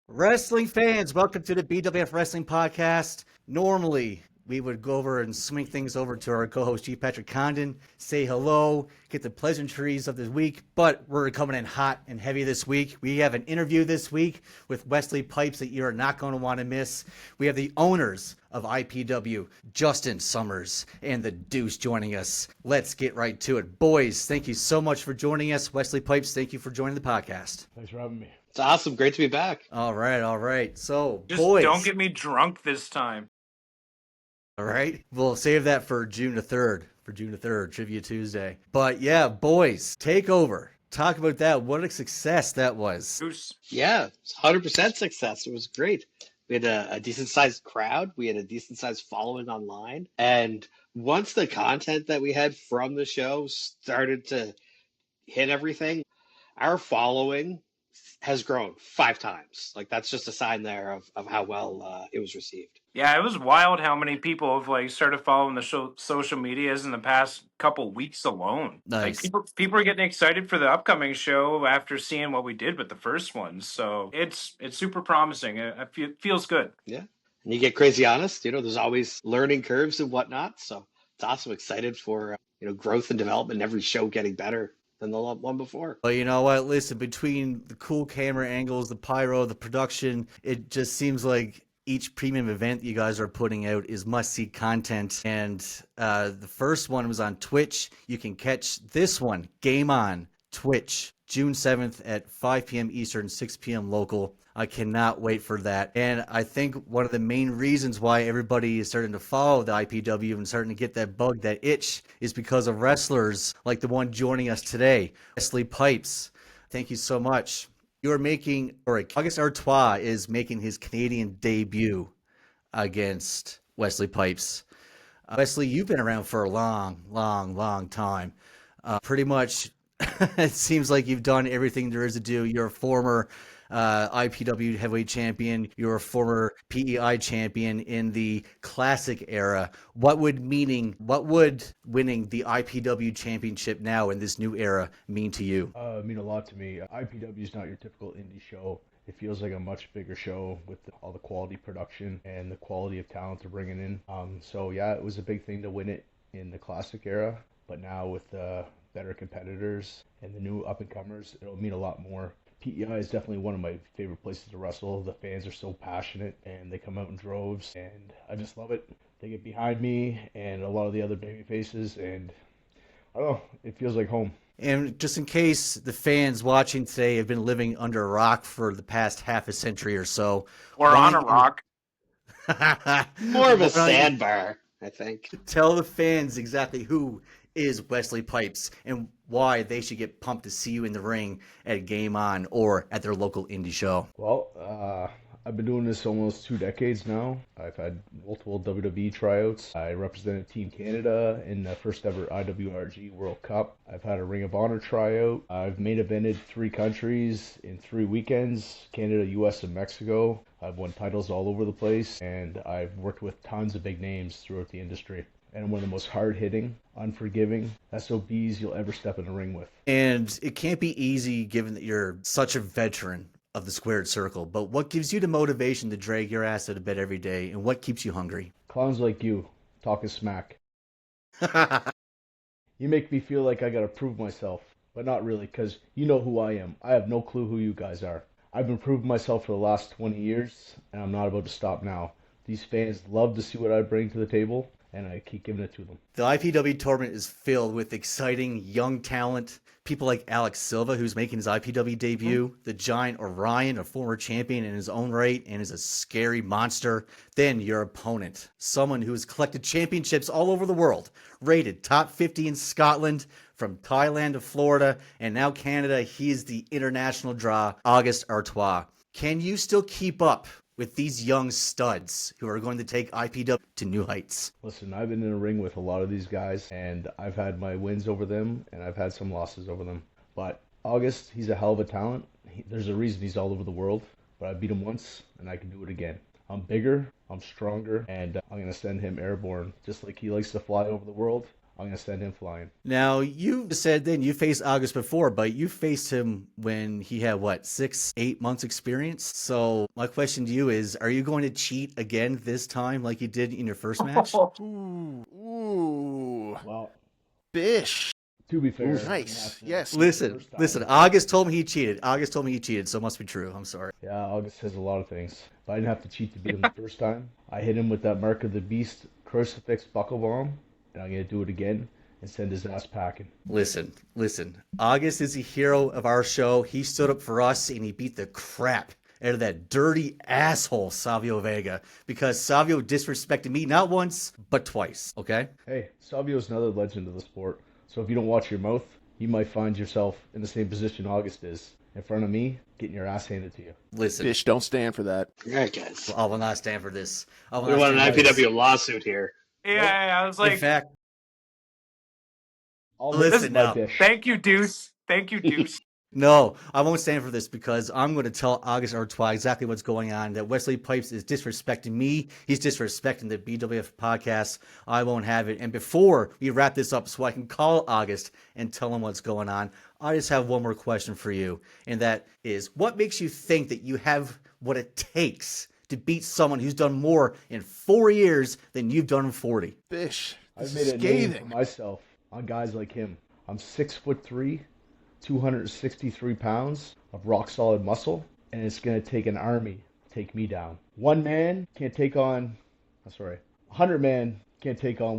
Wrestling fans, welcome to the BWF Wrestling Podcast. Normally, we would go over and swing things over to our co-host G. Patrick Condon, say hello, get the pleasantries of the week, but we're coming in hot and heavy this week. We have an interview this week with Wesley Pipes that you're not going to want to miss. We have the owners of IPW, Justin Summers and the Deuce, joining us. Let's get right to it. Boys, thank you so much for joining us. Wesley Pipes, thank you for joining the podcast. Thanks for having me. It's awesome. Great to be back. All right. So, Just boys. don't get me drunk this time. All right. We'll save that for June the 3rd, Trivia Tuesday. But yeah, boys, take over. Talk about that. What a success that was. Yeah, 100% success. It was great. We had a decent sized crowd. We had a decent sized following online. And once the content that we had from the show started to hit everything, our following has grown 5 times. Like, that's just a sign there of how well it was received. Yeah, it was wild how many people have started following the social medias in the past couple weeks alone. Nice. People are getting excited for the upcoming show after seeing what we did with the first one. So it's super promising. It feels good. Yeah, and you get crazy honest. There's always learning curves and whatnot. So it's awesome. Excited for growth and development. Every show getting better than the one before. Well, you know what? Listen, between the cool camera angles, the pyro, the production, it just seems like each premium event you guys are putting out is must-see content. And the first one was on Twitch. You can catch this one, Game On, Twitch, June 7th at 5 p.m. Eastern, 6 p.m. local. I cannot wait for that. And I think one of the main reasons why everybody is starting to follow the IPW and starting to get that bug, that itch, is because of wrestlers like the one joining us today, Wesley Pipes. Thank you so much. August Artois is making his Canadian debut against Wesley Pipes. Wesley, you've been around for a long time. Pretty much, it seems like you've done everything there is to do. You're a former IPW heavyweight champion. You're a former PEI champion in the classic era. What would winning the IPW championship now in this new era mean to you? Mean a lot to me. IPW is not your typical indie show. It feels like a much bigger show with all the quality production and the quality of talent they're bringing in. So yeah, it was a big thing to win it in the classic era, but now with the better competitors and the new up-and-comers, it'll mean a lot more. PEI is definitely one of my favorite places to wrestle. The fans are so passionate and they come out in droves, and I just love it. They get behind me and a lot of the other baby faces, and I don't know, it feels like home. And just in case the fans watching today have been living under a rock for the past half a century or so, or on a rock. More of a sandbar, I think. Tell the fans exactly who is Wesley Pipes and why they should get pumped to see you in the ring at Game On or at their local indie show. Well, I've been doing this almost 2 decades now. I've had multiple WWE tryouts. I represented Team Canada in the first ever IWRG World Cup. I've had a Ring of Honor tryout. I've main evented 3 countries in 3 weekends, Canada, US, and Mexico. I've won titles all over the place, and I've worked with tons of big names throughout the industry. And I'm one of the most hard-hitting, unforgiving SOBs you'll ever step in a ring with. And it can't be easy given that you're such a veteran of the squared circle, but what gives you the motivation to drag your ass out of bed every day, and what keeps you hungry? Clowns like you, talking smack. You make me feel like I gotta prove myself, but not really, because you know who I am. I have no clue who you guys are. I've been proving myself for the last 20 years, and I'm not about to stop now. These fans love to see what I bring to the table, and I keep giving it to them. The IPW tournament is filled with exciting young talent. People like Alex Silva, who's making his IPW debut. The Giant Orion, a former champion in his own right and is a scary monster. Then your opponent, someone who has collected championships all over the world. Rated top 50 in Scotland, from Thailand to Florida, and now Canada. He is the international draw, August Artois. Can you still keep up with these young studs who are going to take IPW to new heights? Listen, I've been in a ring with a lot of these guys, and I've had my wins over them, and I've had some losses over them. But August, he's a hell of a talent. There's a reason he's all over the world, but I beat him once, and I can do it again. I'm bigger, I'm stronger, and I'm going to send him airborne. Just like he likes to fly over the world, I'm gonna send him flying. Now, you said then you faced August before, but you faced him when he had, what, 6-8 months experience? So my question to you is, are you going to cheat again this time like you did in your first match? Ooh. Well, Bish. to be fair, Nice. Yes. Listen, August told me he cheated. So it must be true. I'm sorry. Yeah, August says a lot of things. But I didn't have to cheat to beat him the first time. I hit him with that Mark of the Beast crucifix buckle bomb, and I'm gonna do it again and send his ass packing. Listen. August is a hero of our show. He stood up for us and he beat the crap out of that dirty asshole Savio Vega because Savio disrespected me not once, but twice, okay? Hey, Savio's another legend of the sport. So if you don't watch your mouth, you might find yourself in the same position August is, in front of me, getting your ass handed to you. Listen. Bish, don't stand for that. All right, guys. I will not stand for this. We want an IPW lawsuit here. Yeah, I was like, In fact, I'll listen now. Bish. thank you, Deuce. No, I won't stand for this because I'm going to tell August Artois exactly what's going on, that Wesley Pipes is disrespecting me. He's disrespecting the BWF podcast. I won't have it. And before we wrap this up so I can call August and tell him what's going on, I just have one more question for you. And that is, what makes you think that you have what it takes to beat someone who's done more in 4 years than you've done in 40? Bish, I've this made is a name for scathing. myself on guys like him. I'm 6'3", 263 pounds of rock solid muscle, and it's gonna take an army to take me down. 100 man can't take on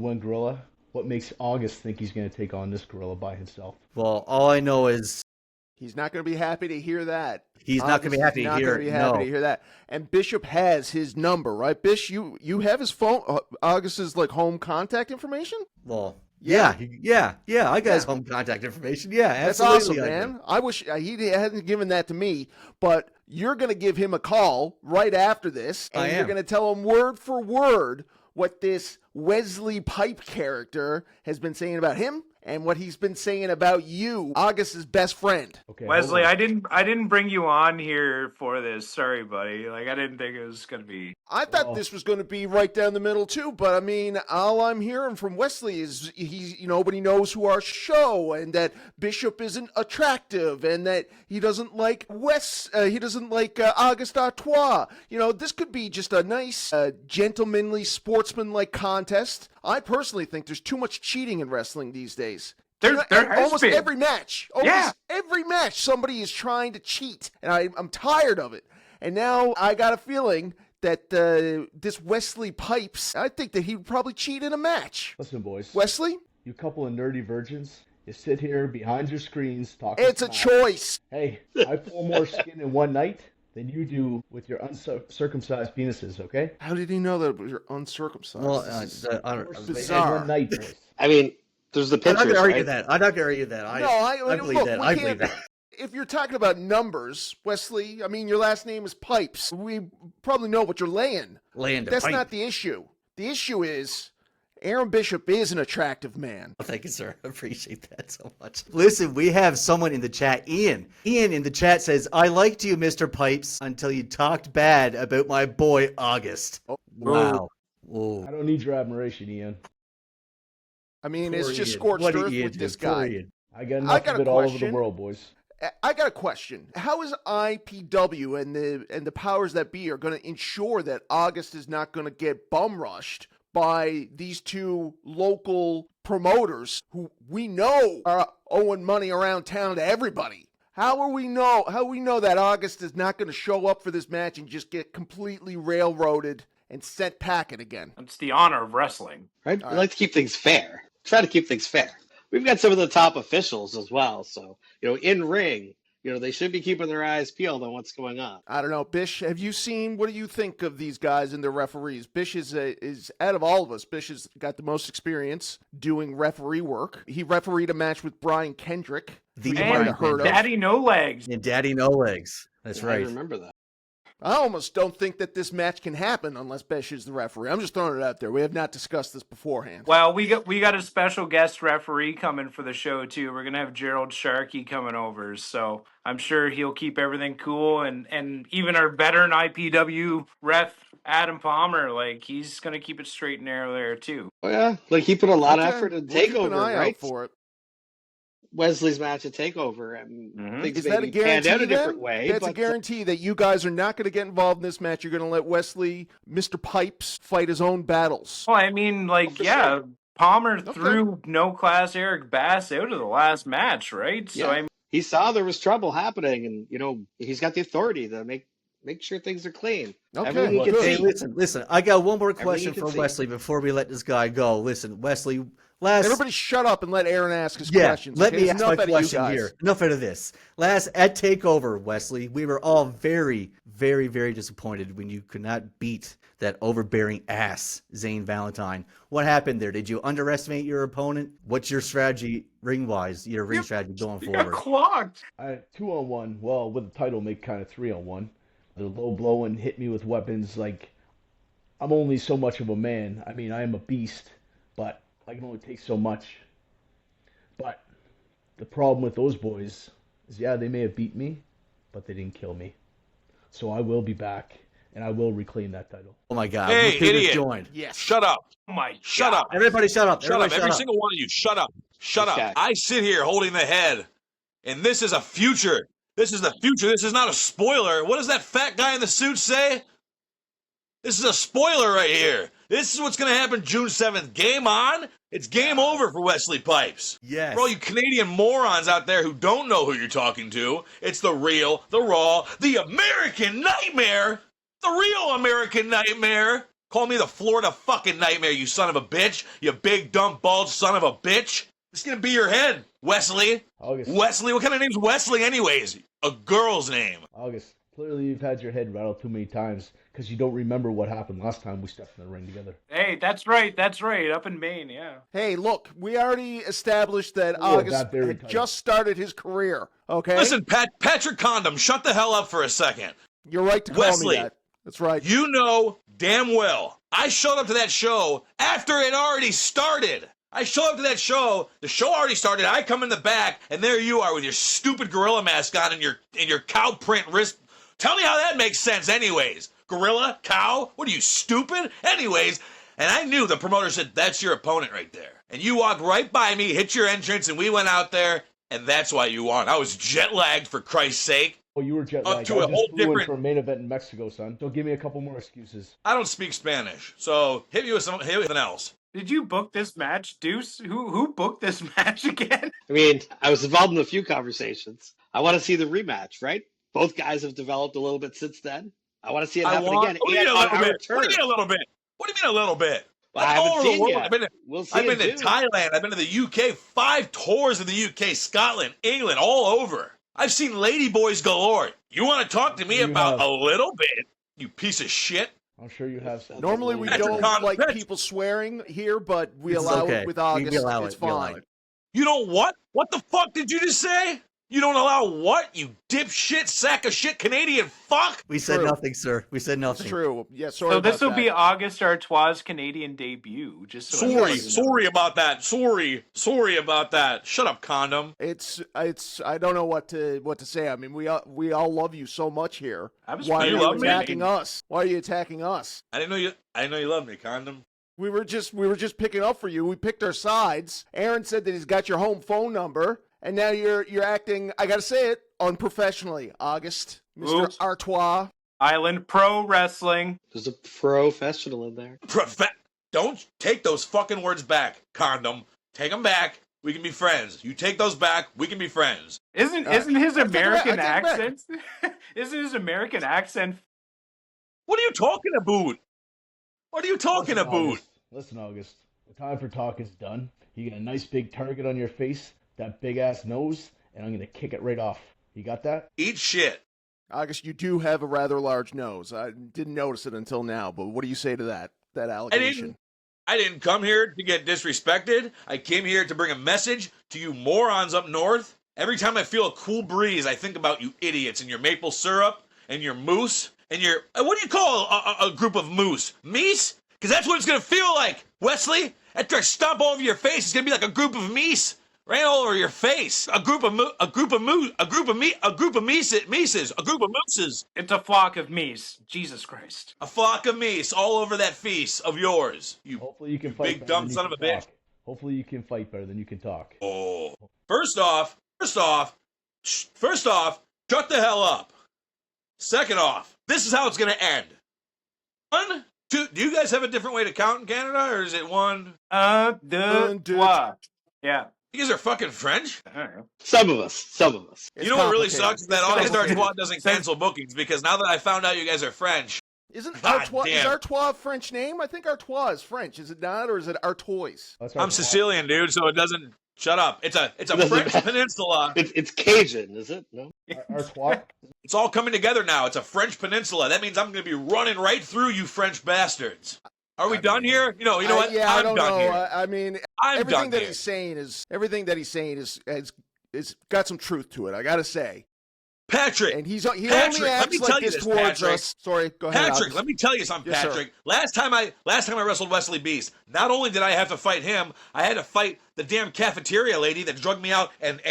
one gorilla. What makes August think he's gonna take on this gorilla by himself? Well, all I know is He's not going to be happy to hear that. he's not going to be happy to hear it. No. To hear that. And Bishop has his number, right? Bish, you have his phone, August's like home contact information? Well, yeah. I got his home contact information. Yeah, That's absolutely. awesome, man. I wish he hadn't given that to me, but you're going to give him a call right after this, and you're going to tell him word for word what this Wesley Pipe character has been saying about him and what he's been saying about you, August's best friend. Okay, Wesley, I didn't bring you on here for this. Sorry, buddy. Like I didn't think it was gonna be. I thought this was going to be right down the middle too, but I mean, all I'm hearing from Wesley is but he knows who our show and that Bishop isn't attractive and that he doesn't like August Artois. This could be just a nice, gentlemanly, sportsman-like contest. I personally think there's too much cheating in wrestling these days. There has almost been. every match. Every match, somebody is trying to cheat, and I'm tired of it. And now I got a feeling that this Wesley Pipes, I think that he would probably cheat in a match. Listen, boys. Wesley? You couple of nerdy virgins, you sit here behind your screens talking. It's a choice. Hey, I pull more skin in one night than you do with your uncircumcised penises, okay? How did he know that you're uncircumcised? Well, bizarre. One night, boys. I mean, there's the pictures, I'm not going to argue right? that. I'm not going to argue that. I believe that. I believe that. If you're talking about numbers, Wesley, I mean, your last name is Pipes. We probably know what you're laying. That's pipe. Not the issue. The issue is Aaron Bishop is an attractive man. Well, thank you, sir. I appreciate that so much. Listen, we have someone in the chat, Ian. Ian in the chat says, I liked you, Mr. Pipes, until you talked bad about my boy, August. Oh, wow. I don't need your admiration, Ian. I mean, it's just scorched earth with this guy. I got enough of it all over the world, boys. I got a question. How is IPW and the powers that be are going to ensure that August is not going to get bum rushed by these two local promoters who we know are owing money around town to everybody? How we know that August is not going to show up for this match and just get completely railroaded and sent packing again? It's the honor of wrestling. Right? We like to keep things fair. Try to keep things fair. We've got some of the top officials as well. So, in ring, they should be keeping their eyes peeled on what's going on. I don't know. Bish, have you seen, what do you think of these guys and their referees? Bish is out of all of us, Bish has got the most experience doing referee work. He refereed a match with Brian Kendrick. Daddy No Legs. And Daddy No Legs. That's right. I remember that. I almost don't think that this match can happen unless Bish is the referee. I'm just throwing it out there. We have not discussed this beforehand. Well, we got a special guest referee coming for the show too. We're gonna have Gerald Sharkey coming over, so I'm sure he'll keep everything cool. And even our veteran IPW ref Adam Palmer, like he's gonna keep it straight and narrow there too. Oh yeah, like he put a lot of Okay, effort in we'll keep an Takeover, eye out right? for it. Wesley's match at Takeover, and things Is that a maybe panned guarantee out a then? different way. That's a but guarantee that you guys are not going to get involved in this match. You're going to let Wesley, Mr. Pipes, fight his own battles. Well, I mean, like, for yeah, sure. Palmer threw No Class Eric Bass out of the last match, right? So Yeah. I mean, he saw there was trouble happening, and he's got the authority to make sure things are clean. Okay, Everything you can good. Hey, see. listen. I got one more Everything question you can for see. Wesley before we let this guy go. Listen, Wesley, Everybody shut up and let Aaron ask his yeah, questions. let okay? me ask Enough my out of you question guys. here. Enough out of this. Last at Takeover, Wesley, we were all very, very, very disappointed when you could not beat that overbearing ass, Zane Valentine. What happened there? Did you underestimate your opponent? What's your strategy ring-wise, your ring strategy going you got forward? clocked. 2-on-1. Well, with the title, make kind of 3-on-1. The low blow and hit me with weapons. Like, I'm only so much of a man. I mean, I am a beast, but I can only take so much. But the problem with those boys is, yeah, they may have beat me, but they didn't kill me. So I will be back, and I will reclaim that title. Oh my God! Hey, Look who just idiot. joined. Yes. Shut up. Oh my Shut God. up. Everybody, shut up! Shut up. Everybody, Every single one of you. Shut up. Shut Okay. up. I sit here holding the head, and this is a future. This is the future. This is not a spoiler. What does that fat guy in the suit say? This is a spoiler right here. This is what's going to happen June 7th. Game on. It's game over for Wesley Pipes. Yes. For all you Canadian morons out there who don't know who you're talking to, it's the real, the raw, the American Nightmare. The real American Nightmare. Call me the Florida fucking Nightmare, you son of a bitch. You big, dumb, bald son of a bitch. It's going to be your head, Wesley. August. Wesley? What kind of name's Wesley anyways? A girl's name. August, clearly you've had your head rattled too many times because you don't remember what happened last time we stepped in the ring together. Hey, that's right. That's right. Up in Maine, yeah. Hey, look, we already established that Oh, August that very had title. just started his career, okay? Listen, Patrick Condom, shut the hell up for a second. You're right to call Wesley, me that. That's right. You know damn well I showed up to that show after it already started. I showed up to that show. The show already started. I come in the back, and there you are with your stupid gorilla mask on and your cow print wrist. Tell me how that makes sense, anyways. Gorilla, cow. What are you, stupid? Anyways, and I knew the promoter said that's your opponent right there. And you walked right by me, hit your entrance, and we went out there, and that's why you won. I was jet lagged for Christ's sake. Oh, you were jet Up lagged. to I a just whole flew in different- for a main event in Mexico, son. So give me a couple more excuses. I don't speak Spanish, so hit me with something else. Did you book this match, Deuce? Who booked this match again? I mean, I was involved in a few conversations. I want to see the rematch, right? Both guys have developed a little bit since then. I want to see it happen again. What do you mean a And on little our bit? What do turn. you mean a little bit? What do you mean a little bit? Well, I I'm haven't all over the seen world. yet. We'll see I've in been to June. Thailand. I've been to the UK. 5 tours of the UK, Scotland, England, all over. I've seen ladyboys galore. You want to talk to me You about have. a little bit? You piece of shit. I'm sure you have. That's Normally we Patrick don't Con- like Patrick- people swearing here, but we It's allow okay. it with We August. allow It's it. We allow fine. it. You know what? What the fuck did you just say? You don't allow what? You dipshit sack of shit Canadian fuck? We said True. nothing, sir. We said It's nothing. true. Yeah, sorry So about this will that. be August Artois' Canadian debut. Just so everybody knows. Sorry about that. Sorry about that. Shut up, condom. It's I don't know what to say. I mean, we all love you so much here. I was Why are You you love me? attacking us? Why are you attacking us? I didn't know you loved me, condom. We were just picking up for you. We picked our sides. Aaron said that he's got your home phone number, and now you're acting, I gotta say it, unprofessionally. August, Mr. Oops. Artois. Island Pro Wrestling. There's a professional in there. Don't take those fucking words back, condom. Take them back. We can be friends. You take those back. We can be friends. Isn't his I take it back, American I take it back. accent? Isn't his American accent? What are you talking about? What are you talking Listen, about? August. Listen, August. The time for talk is done. You get a nice big target on your face, that big ass nose, and I'm gonna kick it right off. You got that? Eat shit. August, you do have a rather large nose. I didn't notice it until now, but what do you say to that allegation? I didn't come here to get disrespected. I came here to bring a message to you morons up north. Every time I feel a cool breeze, I think about you idiots and your maple syrup and your moose and your... What do you call a group of moose? Meese? Because that's what it's going to feel like, Wesley. After I stomp all over your face, it's going to be like a group of meese. ran all over your face. A group of mooses. It's a flock of meese. Jesus Christ. A flock of meese all over that feast of yours. You Hopefully you can you fight big better dumb than you son can of a bitch. talk. Hopefully you can fight better than you can talk. Oh. First off, shut the hell up. Second off, this is how it's going to end. 1, 2, do you guys have a different way to count in Canada, or is it 1? Deux, deux. trois. Yeah. You guys are fucking French? I don't know. Some of us. It's You know what really complicated. sucks is that It's August complicated. Artois doesn't cancel bookings, because now that I found out you guys are French, Isn't God Artois, is damn. Artois a French name? I think Artois is French. Is it not, or is it Artois? That's I'm Sicilian, dude, so it doesn't... Shut up. It's a Doesn't French matter. peninsula. It's Cajun, is it? No. Artois. It's all coming together now. It's a French peninsula. That means I'm going to be running right through you French bastards. Are we done here? You know what? Yeah, I I'm don't done know. here. I mean, I'm everything done that here. he's saying is got some truth to it. I gotta say. Patrick, And he Patrick, only let acts me tell like you this this, towards Patrick. us. Sorry, go ahead. Patrick, Alex. let me tell you something, Yes, sir. Patrick. Last time I wrestled Wesley Beast, not only did I have to fight him, I had to fight the damn cafeteria lady that drugged me out, and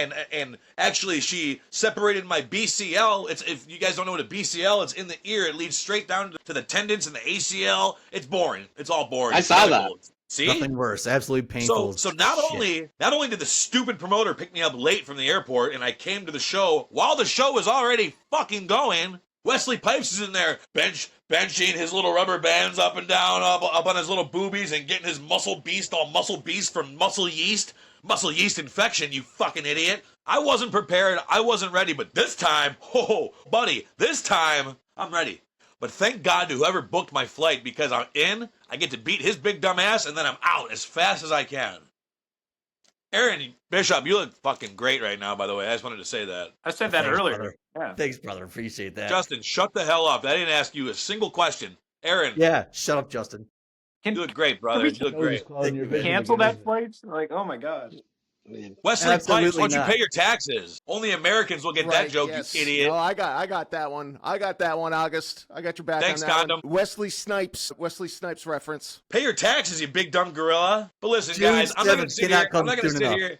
actually she separated my BCL. It's, if you guys don't know what a BCL, it's in the ear. It leads straight down to the tendons and the ACL. It's boring. It's all boring. I It's saw medical. that. See? Nothing worse. Absolutely painful. So not shit. only did the stupid promoter pick me up late from the airport, and I came to the show while the show was already fucking going, Wesley Pipes is in there benching his little rubber bands up and down up on his little boobies and getting his muscle beast from muscle yeast infection, you fucking idiot. I wasn't prepared. I wasn't ready, but this time, buddy, this time I'm ready. But thank God to whoever booked my flight, because I'm in, I get to beat his big dumb ass, and then I'm out as fast as I can. Aaron Bishop, you look fucking great right now, by the way. I just wanted to say that. I said that Thanks, earlier. brother. Yeah. Thanks, brother. Appreciate that. Justin, shut the hell up. I didn't ask you a single question. Aaron, Yeah, shut up, Justin. you look great, brother. we You look No, just great. clouding your vision Cancel again, that isn't it? flight? Like, oh my god. Man. Wesley Pipes, Absolutely why don't not. you pay your taxes? Only Americans will get that Right, joke, yes. you idiot. No, I got that one. I got that one, August. I got your back Thanks, on that Condom. one. Wesley Snipes reference. Pay your taxes, you big dumb gorilla. But listen, June guys, I'm not going 7th, to sit cannot here. I'm come not going to soon sit enough. here.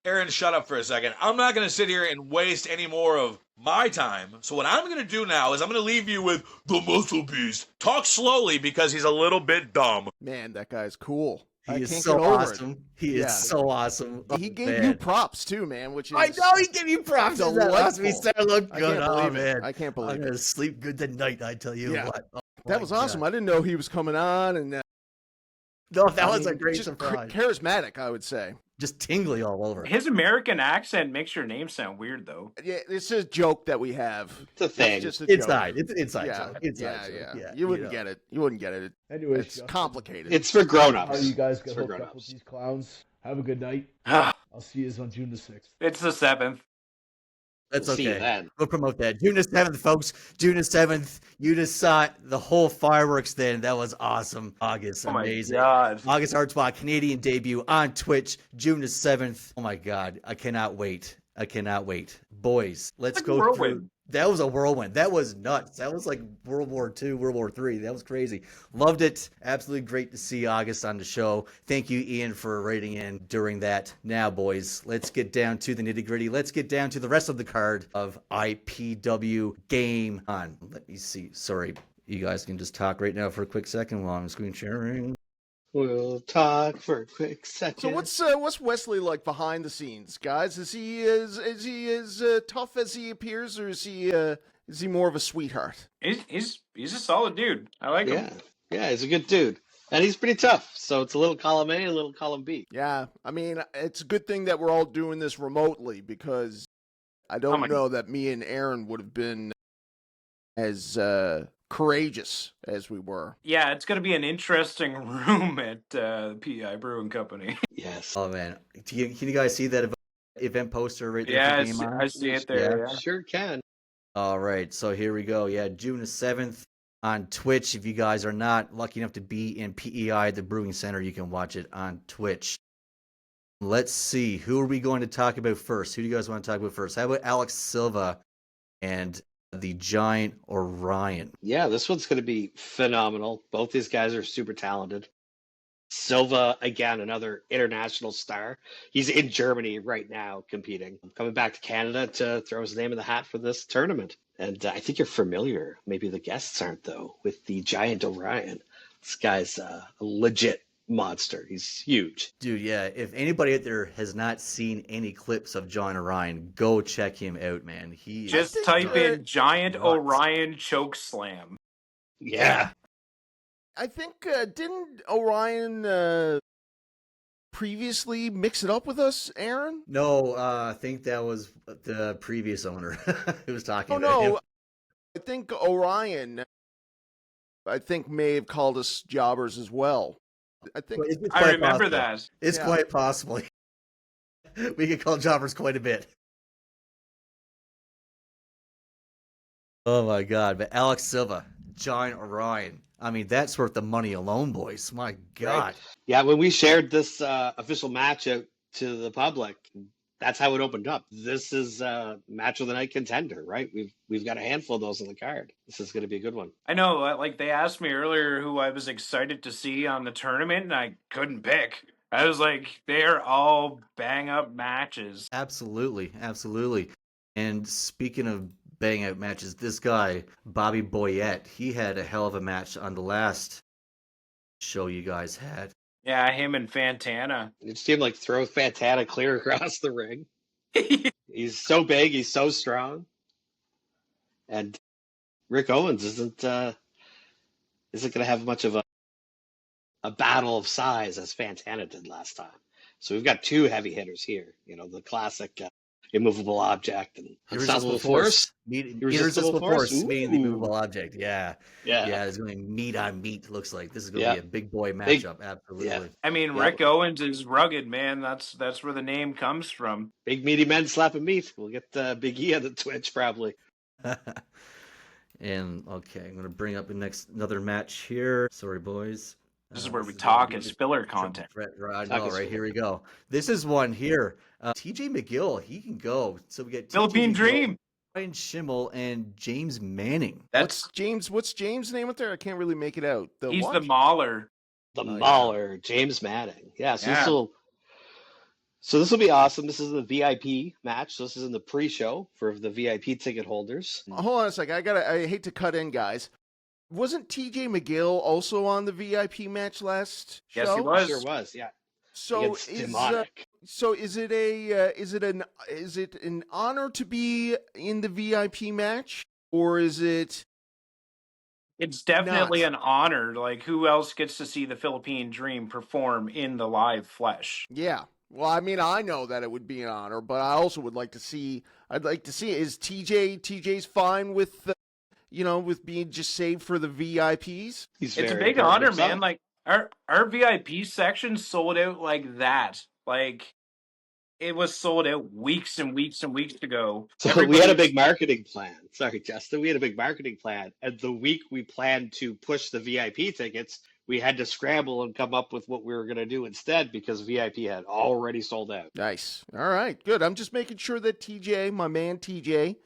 Aaron, shut up for a second. I'm not going to sit here and waste any more of my time. So what I'm going to do now is I'm going to leave you with the Muscle Beast. Talk slowly because he's a little bit dumb. Man, that guy's cool. I He is can't so get over awesome. He Yeah. is so awesome. He gave Man. you props too, man. Which is I know he gave you props. That awesome. He Delightful. said I look I good. can't Oh believe man, it. I can't I'm believe gonna it. sleep good tonight. I tell you Yeah. what. Oh, That my was awesome. God. I didn't know he was coming on, and No, that I was a mean, great just surprise. charismatic, I would say. Just tingly all over. His American accent makes your name sound weird, though. Yeah, it's a joke that we have. It's a thing. It's just a Inside, joke. it's an inside Yeah, joke. Inside yeah, joke. yeah. You wouldn't know. get it. You wouldn't get it. Anyways, It's Justin, complicated. It's for grown-ups. how you guys It's get for hooked up grown-ups. with these clowns? Have a good night. Ah, I'll see you on June the 6th. it's the 7th. That's We'll see you okay. then. We'll promote that. June the 7th, folks. June the 7th. You just saw the whole fireworks then. That was awesome. August, Oh my amazing. god. August Artois, Canadian debut on Twitch, June the 7th. Oh my God. I cannot wait. I cannot wait. Boys, let's Like a go through. whirlwind. That was a whirlwind. That was nuts. That was like World War II, World War III. That was crazy. Loved it. Absolutely great to see August on the show. Thank you, Ian, for writing in during that. Now, boys, let's get down to the nitty gritty. Let's get down to the rest of the card of IPW Game On. Let me see. Sorry. You guys can just talk right now for a quick second while I'm screen sharing. We'll talk for a quick second. So what's Wesley like behind the scenes, guys? Is he as tough as he appears, or is he more of a sweetheart? He's a solid dude. I like him. Yeah, he's a good dude. And he's pretty tough. So it's a little column A and a little column B. Yeah, I mean, it's a good thing that we're all doing this remotely, because I don't know that me and Aaron would have been as courageous as we were. Yeah, it's going to be an interesting room at PI Brewing Company. Yes. Oh, man. Can you guys see that event poster right there? Yeah, for Game On? I see it there. Yeah. Sure can. All right, so here we go. Yeah, June the 7th on Twitch. If you guys are not lucky enough to be in PEI, the Brewing Center, you can watch it on Twitch. Let's see. Who are we going to talk about first? Who do you guys want to talk about first? How about Alex Silva and the Giant Orion? Yeah, this one's going to be phenomenal. Both these guys are super talented. Silva, again, another international star. He's in Germany right now competing, coming back to Canada to throw his name in the hat for this tournament. And I think you're familiar, maybe the guests aren't though, with the Giant Orion. This guy's a legit monster. He's huge. Dude, yeah. If anybody out there has not seen any clips of John Orion, go check him out, man. He Just is type in Giant nuts. Orion choke slam. Yeah. I think, didn't Orion previously mix it up with us, Aaron? No, I think that was the previous owner who was talking Oh, about him. no. I think Orion, may have called us jobbers as well. I think But it's I quite remember possible. that. It's Yeah. quite possible. We get called jobbers quite a bit. Oh my God. But Alex Silva, John Orion. I mean, that's worth the money alone, boys. My God. Right. Yeah, when we shared this official match out to the public, that's how it opened up. This is match of the night contender, right? We've got a handful of those on the card. This is going to be a good one. I know, like they asked me earlier who I was excited to see on the tournament, and I couldn't pick. I was like, they're all bang up matches. Absolutely. Absolutely. And speaking of bang out matches, this guy, Bobby Boyette, he had a hell of a match on the last show you guys had. Yeah, him and Fantana. It seemed like throw Fantana clear across the ring. He's so big, he's so strong. And Rick Owens isn't going to have much of a battle of size as Fantana did last time. So we've got two heavy hitters here. You know, the classic immovable object and unstoppable force. Irresistible force, meaning the Ooh. immovable object. Yeah. Yeah. Yeah, it's going to be meat on meat, looks like. This is going to Yeah. be a big boy Big- matchup. Absolutely. yeah. I mean, Yeah. Rick Owens is rugged, man. That's where the name comes from. Big meaty men slapping meat. We'll get Big E on the Twitch probably. And okay, I'm going to bring up another match here. Sorry, boys. This is where we gonna talk be as the filler triple content. threat right Talk now, is right filler. here we go. This is one here. TJ McGill, he can go. So we get TJ Philippine McGill, Dream. Ryan Schimmel, and James Manning. That's What's James' name up there? I can't really make it out. he's what? the Mauler. The Oh, yeah. Mauler, James Manning. Yeah, so Yeah. this will be awesome. This is the VIP match. So this is in the pre-show for the VIP ticket holders. Hold on a second. I hate to cut in, guys. Wasn't TJ McGill also on the VIP match last show? Yes, he was. Sure was, yeah. So Against Demonic. is it an honor to be in the VIP match, or is it? It's definitely Not. an honor. Like, who else gets to see the Philippine Dream perform in the live flesh? Yeah. Well, I mean, I know that it would be an honor, but I also would like to see. I'd like to see. Is TJ's fine with, with being just saved for the VIPs? He's It's a very big proud of honor, himself. man. Like our VIP section sold out like that. Like it was sold out weeks and weeks and weeks ago. So we had a Everybody's- big marketing plan. Sorry, Justin. We had a big marketing plan. And the week we planned to push the VIP tickets, we had to scramble and come up with what we were going to do instead because VIP had already sold out. Nice. All right. Good. I'm just making sure that TJ, my man TJ,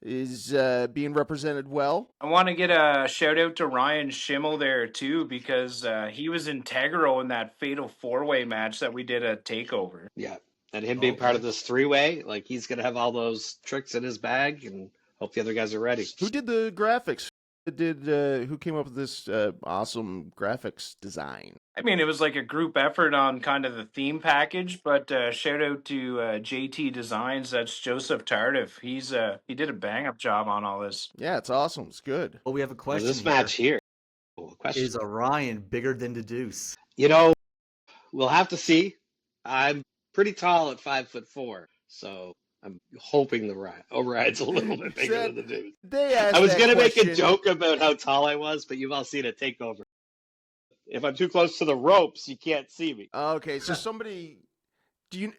is being represented well. I want to get a shout out to Ryan Schimmel there too, because he was integral in that fatal 4-way match that we did at Takeover. Yeah. And him being part of this three-way, like he's going to have all those tricks in his bag and hope the other guys are ready. Who did the graphics? Who came up with this awesome graphics design? I mean, it was like a group effort on kind of the theme package, but shout out to JT Designs. That's Joseph Tardif. He did a bang up job on all this. Yeah, it's awesome. It's good. Well, we have a Well, question. this match here. Oh, a question. Is Orion bigger than the Deuce? You know, we'll have to see. I'm pretty tall at 5'4", so I'm hoping the Orion's a little bit bigger than the dude. They asked I was that gonna make a question. joke about how tall I was, but you've all seen a takeover. If I'm too close to the ropes, you can't see me. Okay, so somebody, do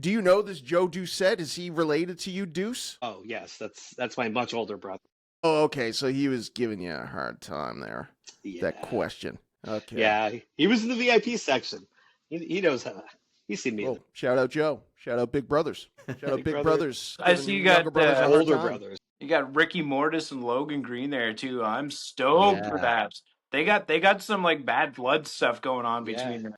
you know this Joe Doucette? Is he related to you, Deuce? Oh yes, that's my much older brother. Oh, okay, so he was giving you a hard time there. Yeah. That question. Okay. Yeah, he was in the VIP section. He knows how. He's seen me. Oh, shout out Joe. Shout out Big Brothers. Shout out Big Big brother. Brothers. I Giving see you younger got, brothers a hard older time. brothers. You got Ricky Mortis and Logan Green there too. I'm stoked for Yeah. that. They got some like bad blood stuff going on Yeah. between them.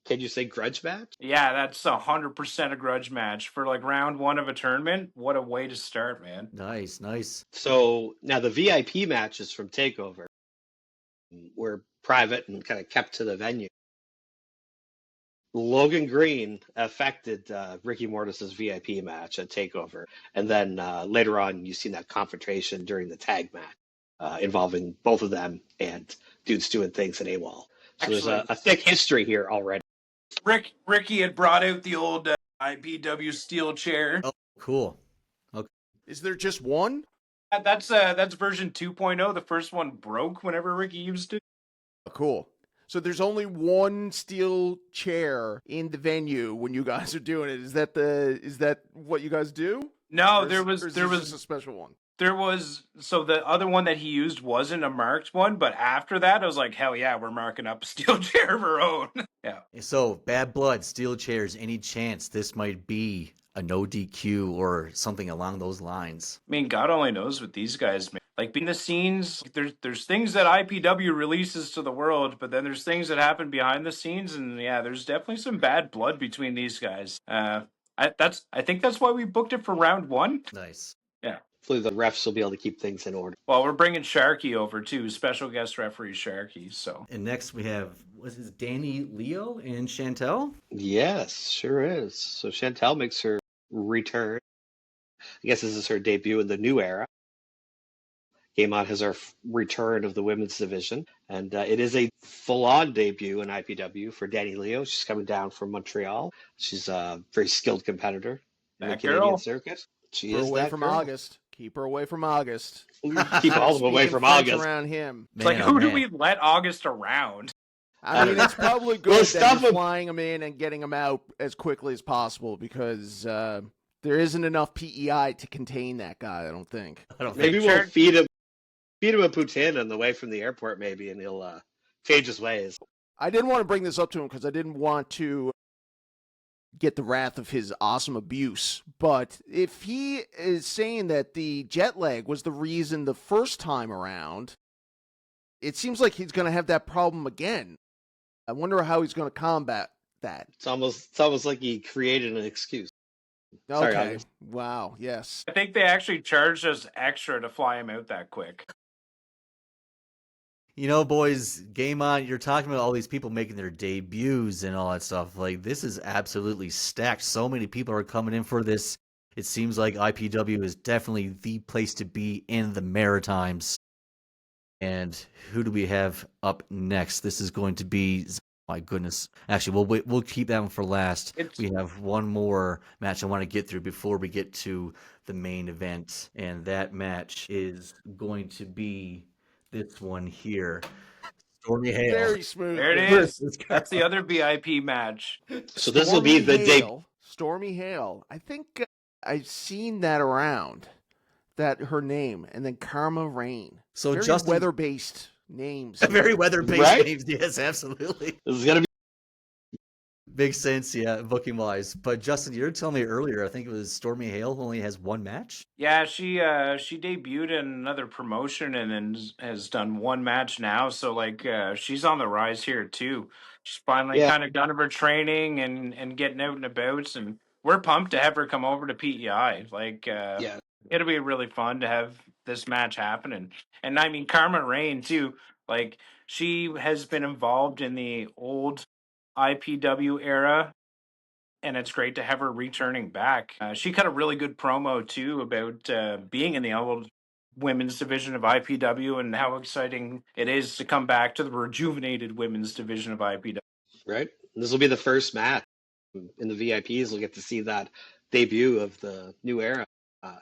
Can you say grudge match? Yeah, that's 100% a grudge match for like round 1 of a tournament. What a way to start, man. Nice, nice. So now the VIP matches from Takeover were private and kind of kept to the venue. Logan Green affected Ricky Mortis's VIP match at Takeover, and then later on you've seen that confrontation during the tag match involving both of them and dudes doing things in AWOL. So there's a thick history here already. Ricky had brought out the old IPW steel chair. Oh, cool. Okay. Is there just one? That's version 2.0. The first one broke whenever Ricky used it. Oh, cool. So there's only one steel chair in the venue when you guys are doing it. Is that what you guys do? No, Or there is was just a special one. So the other one that he used wasn't a marked one, but after that I was like, hell yeah, we're marking up a steel chair of our own. Yeah. So, Bad Blood, steel chairs, any chance this might be a no DQ or something along those lines? I mean, God only knows with these guys, man. Like behind the scenes, there's things that IPW releases to the world, but then there's things that happen behind the scenes, and yeah, there's definitely some bad blood between these guys. I think that's why we booked it for round 1. Nice. Yeah. Hopefully the refs will be able to keep things in order. Well, we're bringing Sharky over too, special guest referee Sharky. So. And next we have, was it Danny Leo and Chantel? Yes, sure is. So Chantel makes her return. I guess this is her debut in the new era. Game On has our return of the women's division, and it is a full-on debut in IPW for Danny Leo. She's coming down from Montreal. She's a very skilled competitor in the That Canadian girl. circuit. She Keep her is away that from girl. August. Keep her away from August. Keep all of them away Speaking from French August. around him. It's like, Man, oh, who do man. we let August around? I mean, it's probably good Well, that stuff you're him. flying them in and getting them out as quickly as possible because there isn't enough PEI to contain that guy, I don't think. I don't Maybe think. we'll feed him a poutine on the way from the airport, maybe, and he'll change his ways. I didn't want to bring this up to him because I didn't want to get the wrath of his awesome abuse. But if he is saying that the jet lag was the reason the first time around, it seems like he's going to have that problem again. I wonder how he's going to combat that. It's almost like he created an excuse. Sorry, Okay. August. Wow. Yes. I think they actually charged us extra to fly him out that quick. You know, boys, Game On, you're talking about all these people making their debuts and all that stuff. Like, this is absolutely stacked. So many people are coming in for this. It seems like IPW is definitely the place to be in the Maritimes. And who do we have up next? This is going to be, my goodness. Actually, we'll keep that one for last. We have one more match I want to get through before we get to the main event. And that match is going to be this one here. Stormy Hale. Very smooth. There it is. That's the other VIP match. So this will be the day. Stormy Hale. I think I've seen that around. That her name, and then Karma Rain. So very Justin, weather-based names. very weather-based Right? names. Yes, absolutely. This is gonna be. Makes sense, yeah, booking-wise. But Justin, you were telling me earlier, I think it was Stormy Hale who only has one match? Yeah, she debuted in another promotion and then has done one match now. So like she's on the rise here too. She's finally kind of done her training and getting out and about, and we're pumped to have her come over to PEI. Like it'll be really fun to have this match happening. And I mean Karma Rain too. Like she has been involved in the old IPW era, and it's great to have her returning back. She cut a really good promo too about being in the old women's division of IPW and how exciting it is to come back to the rejuvenated women's division of IPW. Right. This will be the first match in the VIPs. We'll get to see that debut of the new era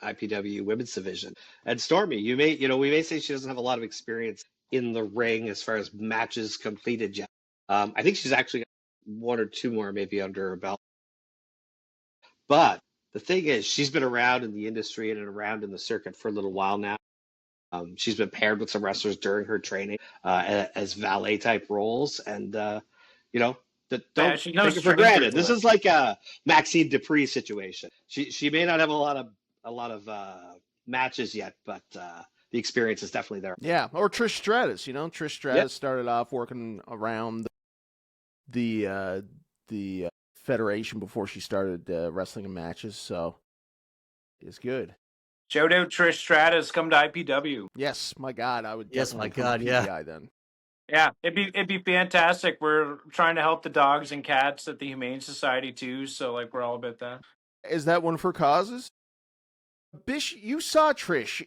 IPW women's division. And Stormy, we may say she doesn't have a lot of experience in the ring as far as matches completed yet. I think she's actually got one or two more maybe under her belt. But the thing is, she's been around in the industry and around in the circuit for a little while now. She's been paired with some wrestlers during her training as valet type roles, and don't take it for granted. This is like a Maxine Dupree situation. She may not have a lot of matches yet, but the experience is definitely there. Yeah, or Trish Stratus. Trish Stratus started off working around the federation before she started wrestling in matches, so it's good. Shout out Trish Stratus, come to IPW. Yes, my God, I would. Yes, my definitely come God, to yeah. PBI then. Yeah, it'd be fantastic. We're trying to help the dogs and cats at the Humane Society too, so like we're all about that. Is that one for causes? Bish, you saw Trish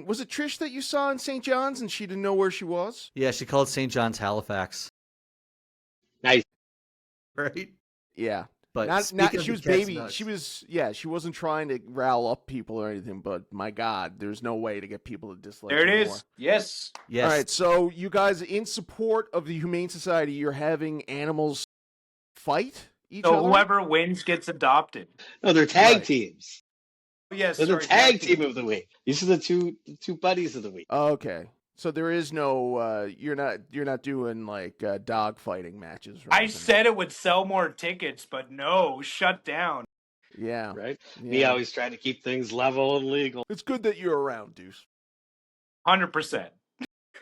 was it Trish that you saw in St. John's and she didn't know where she was? Yeah, she called St. John's Halifax. Nice. Right? Yeah. But Not speaking of she the was cat's baby. nuts- She wasn't trying to rile up people or anything, but my God, there's no way to get people to dislike There it her is. more. Yes. Yes. All right, so you guys, in support of the Humane Society, you're having animals fight each So other? whoever wins gets adopted. No, they're tag Right. teams. Yes, They're the sorry, tag team of the week. These are the two buddies of the week. Okay. So there is no you're not doing like dog fighting matches. Or I anything. said it would sell more tickets, but no, shut down. Yeah. Right? Yeah. Me always trying to keep things level and legal. It's good that you're around, Deuce. 100%.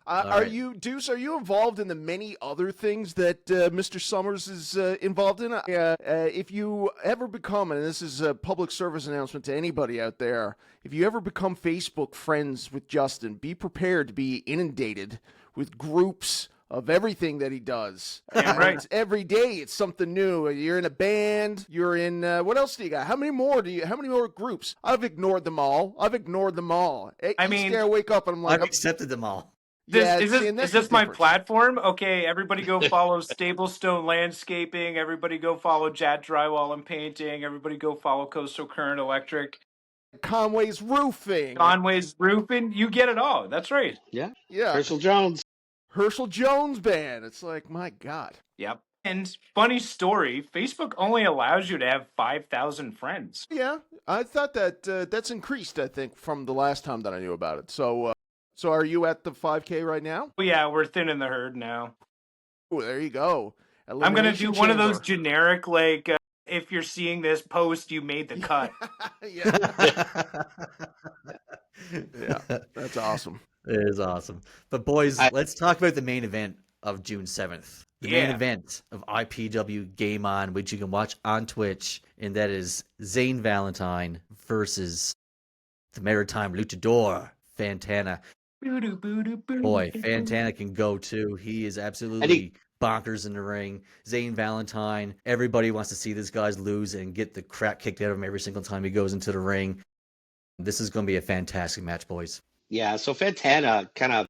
Are right. you, Deuce? Are you involved in the many other things that Mr. Summers is involved in? If you ever become, and this is a public service announcement to anybody out there, if you ever become Facebook friends with Justin, be prepared to be inundated with groups of everything that he does. Yeah, right. It's every day it's something new. You're in a band. You're in what else do you got? How many more groups? I've ignored them all. Each mean, day I wake up and I'm like, I've accepted them all. yeah, Is see, and that's this the my difference. platform? Okay, everybody go follow Stablestone Landscaping. Everybody go follow Jad Drywall and Painting. Everybody go follow Coastal Current Electric. Conway's Roofing. Conway's Roofing. You get it all. That's right. Yeah. Yeah. Herschel Jones. Herschel Jones Band. It's like, my God. Yep. And funny story, Facebook only allows you to have 5,000 friends. Yeah, I thought that that's increased, I think, from the last time that I knew about it. So are you at the 5K right now? Oh, yeah, we're thinning the herd now. Oh, there you go. I'm going to do Elimination one of those chamber. generic, like, if you're seeing this post, you made the cut. Yeah. Yeah, that's awesome. It is awesome. But boys, let's talk about the main event of June 7th. The main Yeah. event of IPW Game On, which you can watch on Twitch, and that is Zane Valentine versus the Maritime Luchador, Fantana. Boy, Fantana can go too. He is absolutely bonkers in the ring. Zane Valentine, everybody wants to see this guy lose and get the crap kicked out of him every single time he goes into the ring. This is going to be a fantastic match, boys. Yeah, so Fantana kind of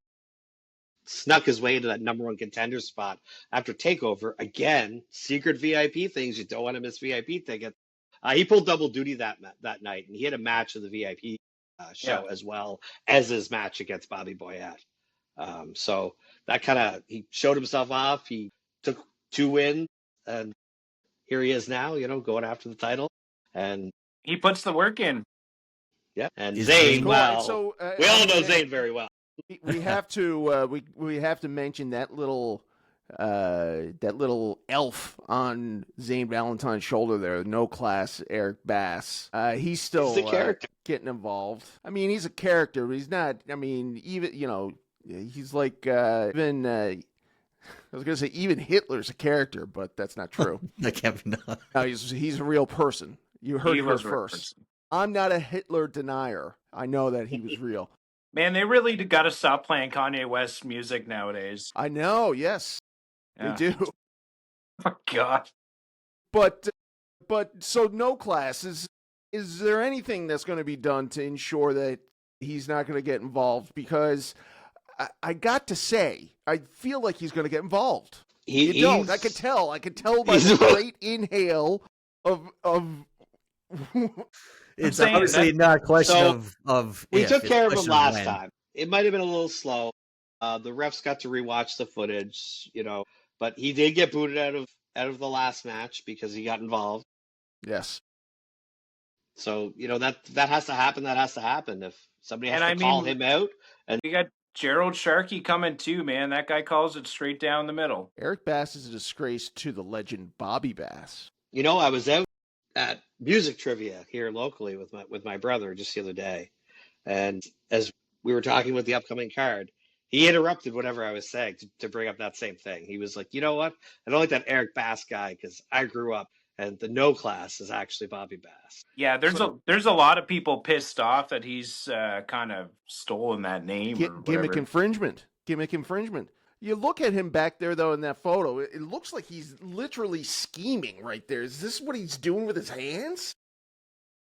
snuck his way into that number one contender spot after TakeOver. Again, secret VIP things. You don't want to miss VIP tickets. He pulled double duty that night, and he had a match of the VIP show as well as his match against Bobby Boyette. So that he showed himself off. He took 2 wins, and here he is now, going after the title. And He puts the work in. yeah, and Is Zane, Zane- well, So, we all know Zane very well. we have to we have to mention that little elf on Zane Valentine's shoulder there, no class Eric Bass. He's still He's a character. getting involved. I mean, he's a character, but he's not. I mean, even he's like even. I was gonna say even Hitler's a character, but that's not true. That can't be done. No, he's a real person. You heard He it here was a real first. person. I'm not a Hitler denier. I know that he was real. Man, they really got to stop playing Kanye West music nowadays. I know. Yes, Yeah. they do. Oh, God. But so no class is there anything that's going to be done to ensure that he's not going to get involved? Because I got to say, I feel like he's going to get involved. You don't. I could tell. I could tell by the great inhale of. It's saying obviously that- not a question So, of We if, took it's a care of him question last when. time. It might have been a little slow. The refs got to rewatch the footage, but he did get booted out of the last match because he got involved. Yes. So that has to happen. That has to happen. If somebody has And to call him out, and We got Gerald Sharkey coming too, man. That guy calls it straight down the middle. Eric Bass is a disgrace to the legend Bobby Bass. I was out at music trivia here locally with my brother just the other day, and as we were talking about the upcoming card, he interrupted whatever I was saying to bring up that same thing. He was like, you know what? I don't like that Eric Bass guy because I grew up and the no class is actually Bobby Bass. Yeah, there's a lot of people pissed off that he's kind of stolen that name or Gimmick infringement. Gimmick infringement. You look at him back there, though, in that photo, it looks like he's literally scheming right there. Is this what he's doing with his hands?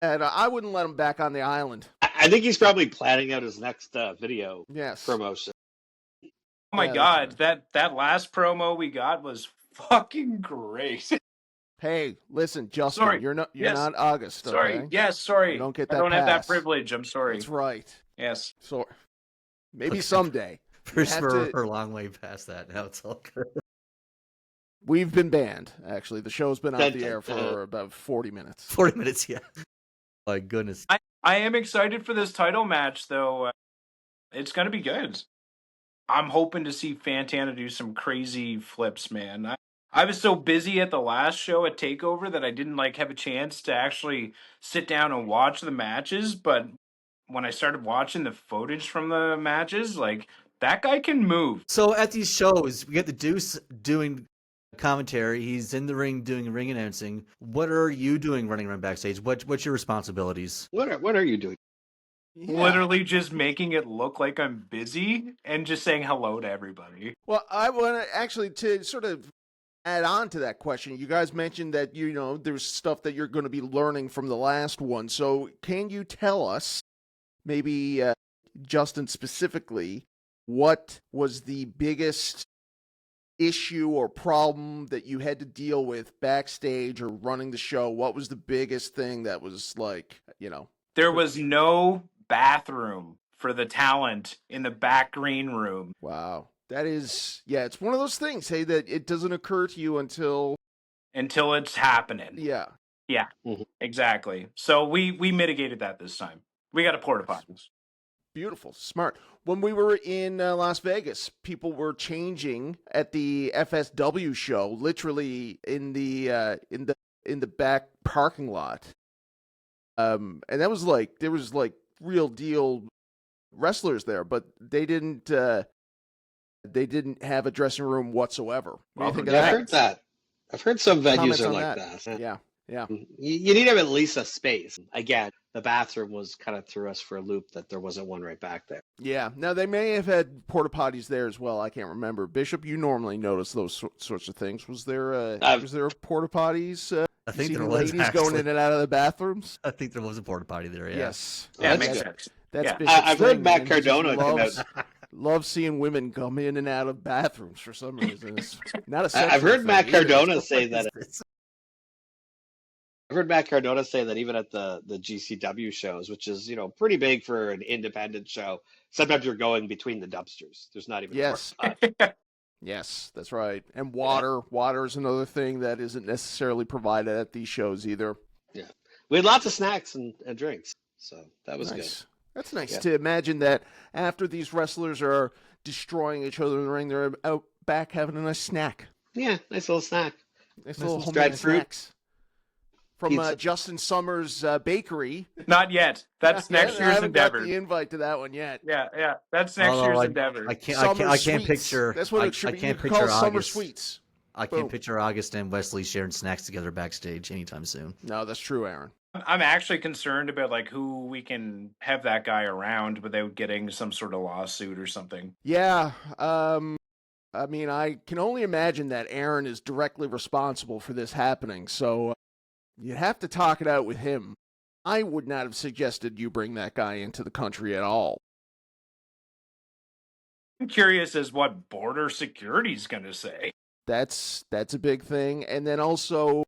And I wouldn't let him back on the island. I think he's probably planning out his next video promotion. Oh my God, that last promo we got was fucking great. Hey, listen, Justin, sorry. You're not August. Sorry. Okay? Yes, sorry. You don't get that. I don't pass. have that privilege. I'm sorry. That's right. Yes. So maybe someday. We're a long way past that. Now it's all good. We've been banned, actually. The show's been off the air for about 40 minutes. 40 minutes, yeah. My goodness. I am excited for this title match, though. It's going to be good. I'm hoping to see Fantana do some crazy flips, man. I was so busy at the last show at TakeOver that I didn't have a chance to actually sit down and watch the matches. But when I started watching the footage from the matches, that guy can move. So at these shows, we get the Deuce doing commentary. He's in the ring doing ring announcing. What are you doing running around backstage? What's your responsibilities? What are you doing? Yeah. Literally just making it look like I'm busy and just saying hello to everybody. Well, I want to actually to sort of add on to that question. You guys mentioned that, there's stuff that you're going to be learning from the last one. So can you tell us, maybe Justin specifically, what was the biggest issue or problem that you had to deal with backstage or running the show? What was the biggest thing that was There was no bathroom for the talent in the back green room. Wow. That is, it's one of those things, hey, that it doesn't occur to you until it's happening. Yeah. Yeah, exactly. So we mitigated that this time. We got a porta potties. Beautiful, smart. When we were in Las Vegas, people were changing at the FSW show, literally in the back parking lot. And that was there was real deal wrestlers there, but they didn't have a dressing room whatsoever. What do you think of that? I've heard that. I've heard some venues are like that. Yeah. You need to have at least a space. Again, the bathroom was kind of threw us for a loop that there wasn't one right back there. Yeah. Now, they may have had porta potties there as well. I can't remember. Bishop, you normally notice those sorts of things. Was there porta potties? I think there was ladies going in and out of the bathrooms. I think there was a porta potty there. Yeah. Yes. Yeah, makes sense. That's Bishop's I've heard thing, Matt man. Cardona come out. Love seeing women come in and out of bathrooms for some reason. It's not a sexual I've heard thing Matt either. Cardona say that. I've heard Matt Cardona say that even at the GCW shows, which is pretty big for an independent show, sometimes you're going between the dumpsters. There's not even Yes. Yes, that's right. And water. Water is another thing that isn't necessarily provided at these shows either. Yeah. We had lots of snacks and drinks, so that was Nice. good. That's nice to imagine that after these wrestlers are destroying each other in the ring, they're out back having a nice snack. Yeah, nice little snack. Nice little dried homemade fruit. snacks. From Pizza. Justin Summers' bakery. Not yet. That's next I year's haven't got endeavor. the invite to that one yet. Yeah. That's next year's endeavor. I can't Sweets. picture. That's what it should I be. can't You picture call it Summer August. Sweets. I can't picture August and Wesley sharing snacks together backstage anytime soon. No, that's true, Aaron. I'm actually concerned about who we can have that guy around without getting some sort of lawsuit or something. Yeah. I mean, I can only imagine that Aaron is directly responsible for this happening, so you'd have to talk it out with him. I would not have suggested you bring that guy into the country at all. I'm curious as what border security's going to say. That's a big thing. And then also,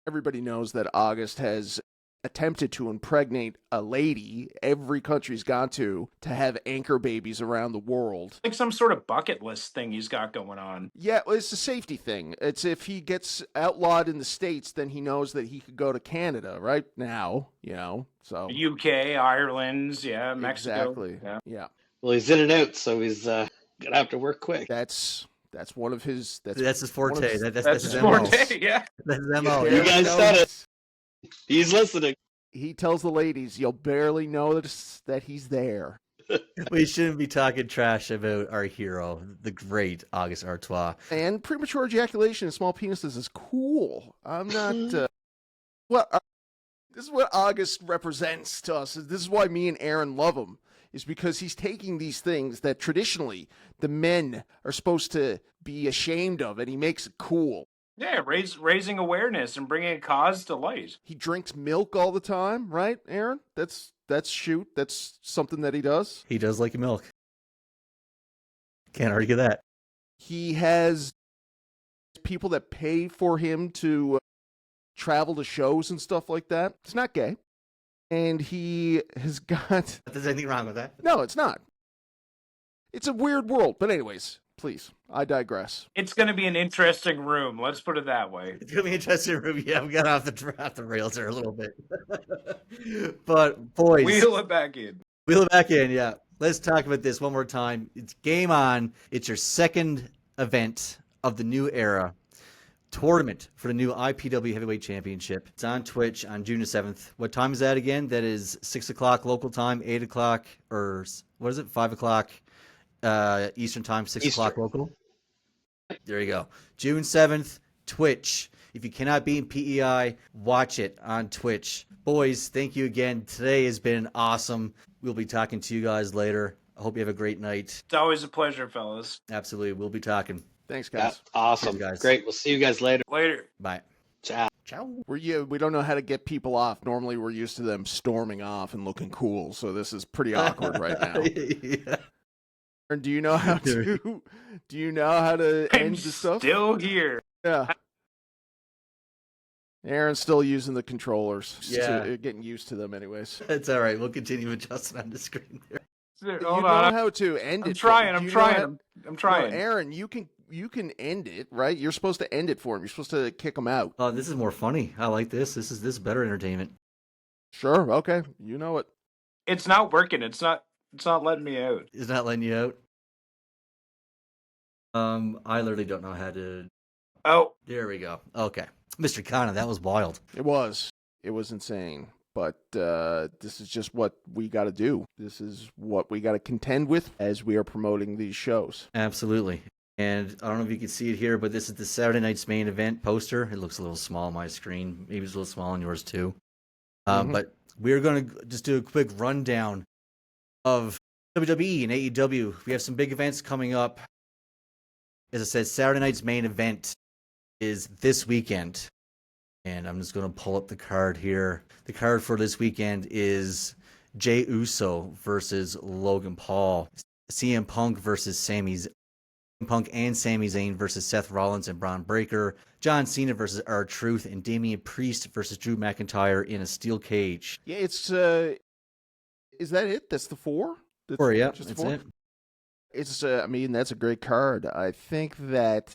everybody knows that August has attempted to impregnate a lady every country's gone to have anchor babies around the world. Like some sort of bucket list thing he's got going on. Yeah, well, it's a safety thing. It's if he gets outlawed in the States, then he knows that he could go to Canada right now, so. UK, Ireland, yeah, Mexico. Exactly, yeah. Well, he's in and out, so he's going to have to work quick. That's one of his... That's his forte. That's his his forte, yeah. That's his MO. You guys said it. He's listening. He tells the ladies, you'll barely notice that he's there. We shouldn't be talking trash about our hero, the great August Artois. And premature ejaculation in small penises is cool. I'm not. This is what August represents to us. This is why me and Aaron love him, is because he's taking these things that traditionally the men are supposed to be ashamed of, and he makes it cool. Yeah, raising awareness and bringing a cause to light. He drinks milk all the time, right, Aaron? That's something that he does. He does like milk. Can't argue that. He has people that pay for him to travel to shows and stuff like that. It's not gay. And he has got... There's anything wrong with that? No, it's not. It's a weird world. But anyways, please, I digress. It's going to be an interesting room. Let's put it that way. It's going to be an interesting room. Yeah, we got off the rails there a little bit. But, boys... Wheel it back in. Wheel it back in, yeah. Let's talk about this one more time. It's Game On. It's your second event of the new era. Tournament for the new IPW Heavyweight Championship. It's on Twitch on June 7th. What time is that again? That is 6 o'clock local time, 8 o'clock, or what is it? 5 o'clock Eastern time, 6 o'clock local. There you go. June 7th, Twitch. If you cannot be in PEI, watch it on Twitch. Boys, thank you again. Today has been awesome. We'll be talking to you guys later. I hope you have a great night. It's always a pleasure, fellas. Absolutely. We'll be talking. Thanks, guys. Yeah, awesome. Cheers, guys. Great. We'll see you guys later. Later. Bye. Ciao. Ciao. We don't know how to get people off. Normally, we're used to them storming off and looking cool. So this is pretty awkward right now. Yeah. And do you know how to? Do you know how to end the stuff? Still here. Yeah. Aaron's still using the controllers. Yeah. Getting used to them, anyways. It's all right. We'll continue adjusting on the screen there. Hold you know on. how to end I'm it. trying. I'm Do you trying. know I'm trying. No, Aaron, you can end it, right? You're supposed to end it for him. You're supposed to kick him out. Oh, this is more funny. I like this. This is better entertainment. Sure. Okay. You know it. It's not working. It's not letting me out. It's not letting you out. I literally don't know how to. Oh, There we go. Okay, Mr. Kana, that was wild. It was insane. But this is just what we got to do. This is what we got to contend with as we are promoting these shows. Absolutely. And I don't know if you can see it here, but this is the Saturday night's main event poster. It looks a little small on my screen. Maybe it's a little small on yours too. But we're going to just do a quick rundown of WWE and AEW. We have some big events coming up. As I said, Saturday night's main event is this weekend. And I'm just going to pull up the card here. The card for this weekend is Jey Uso versus Logan Paul. CM Punk versus CM Punk and Sami Zayn versus Seth Rollins and Braun Breaker. John Cena versus R-Truth, and Damian Priest versus Drew McIntyre in a steel cage. Yeah, it's is that it? That's the four? Yeah, just that's four? it. It's I mean, that's a great card. I think that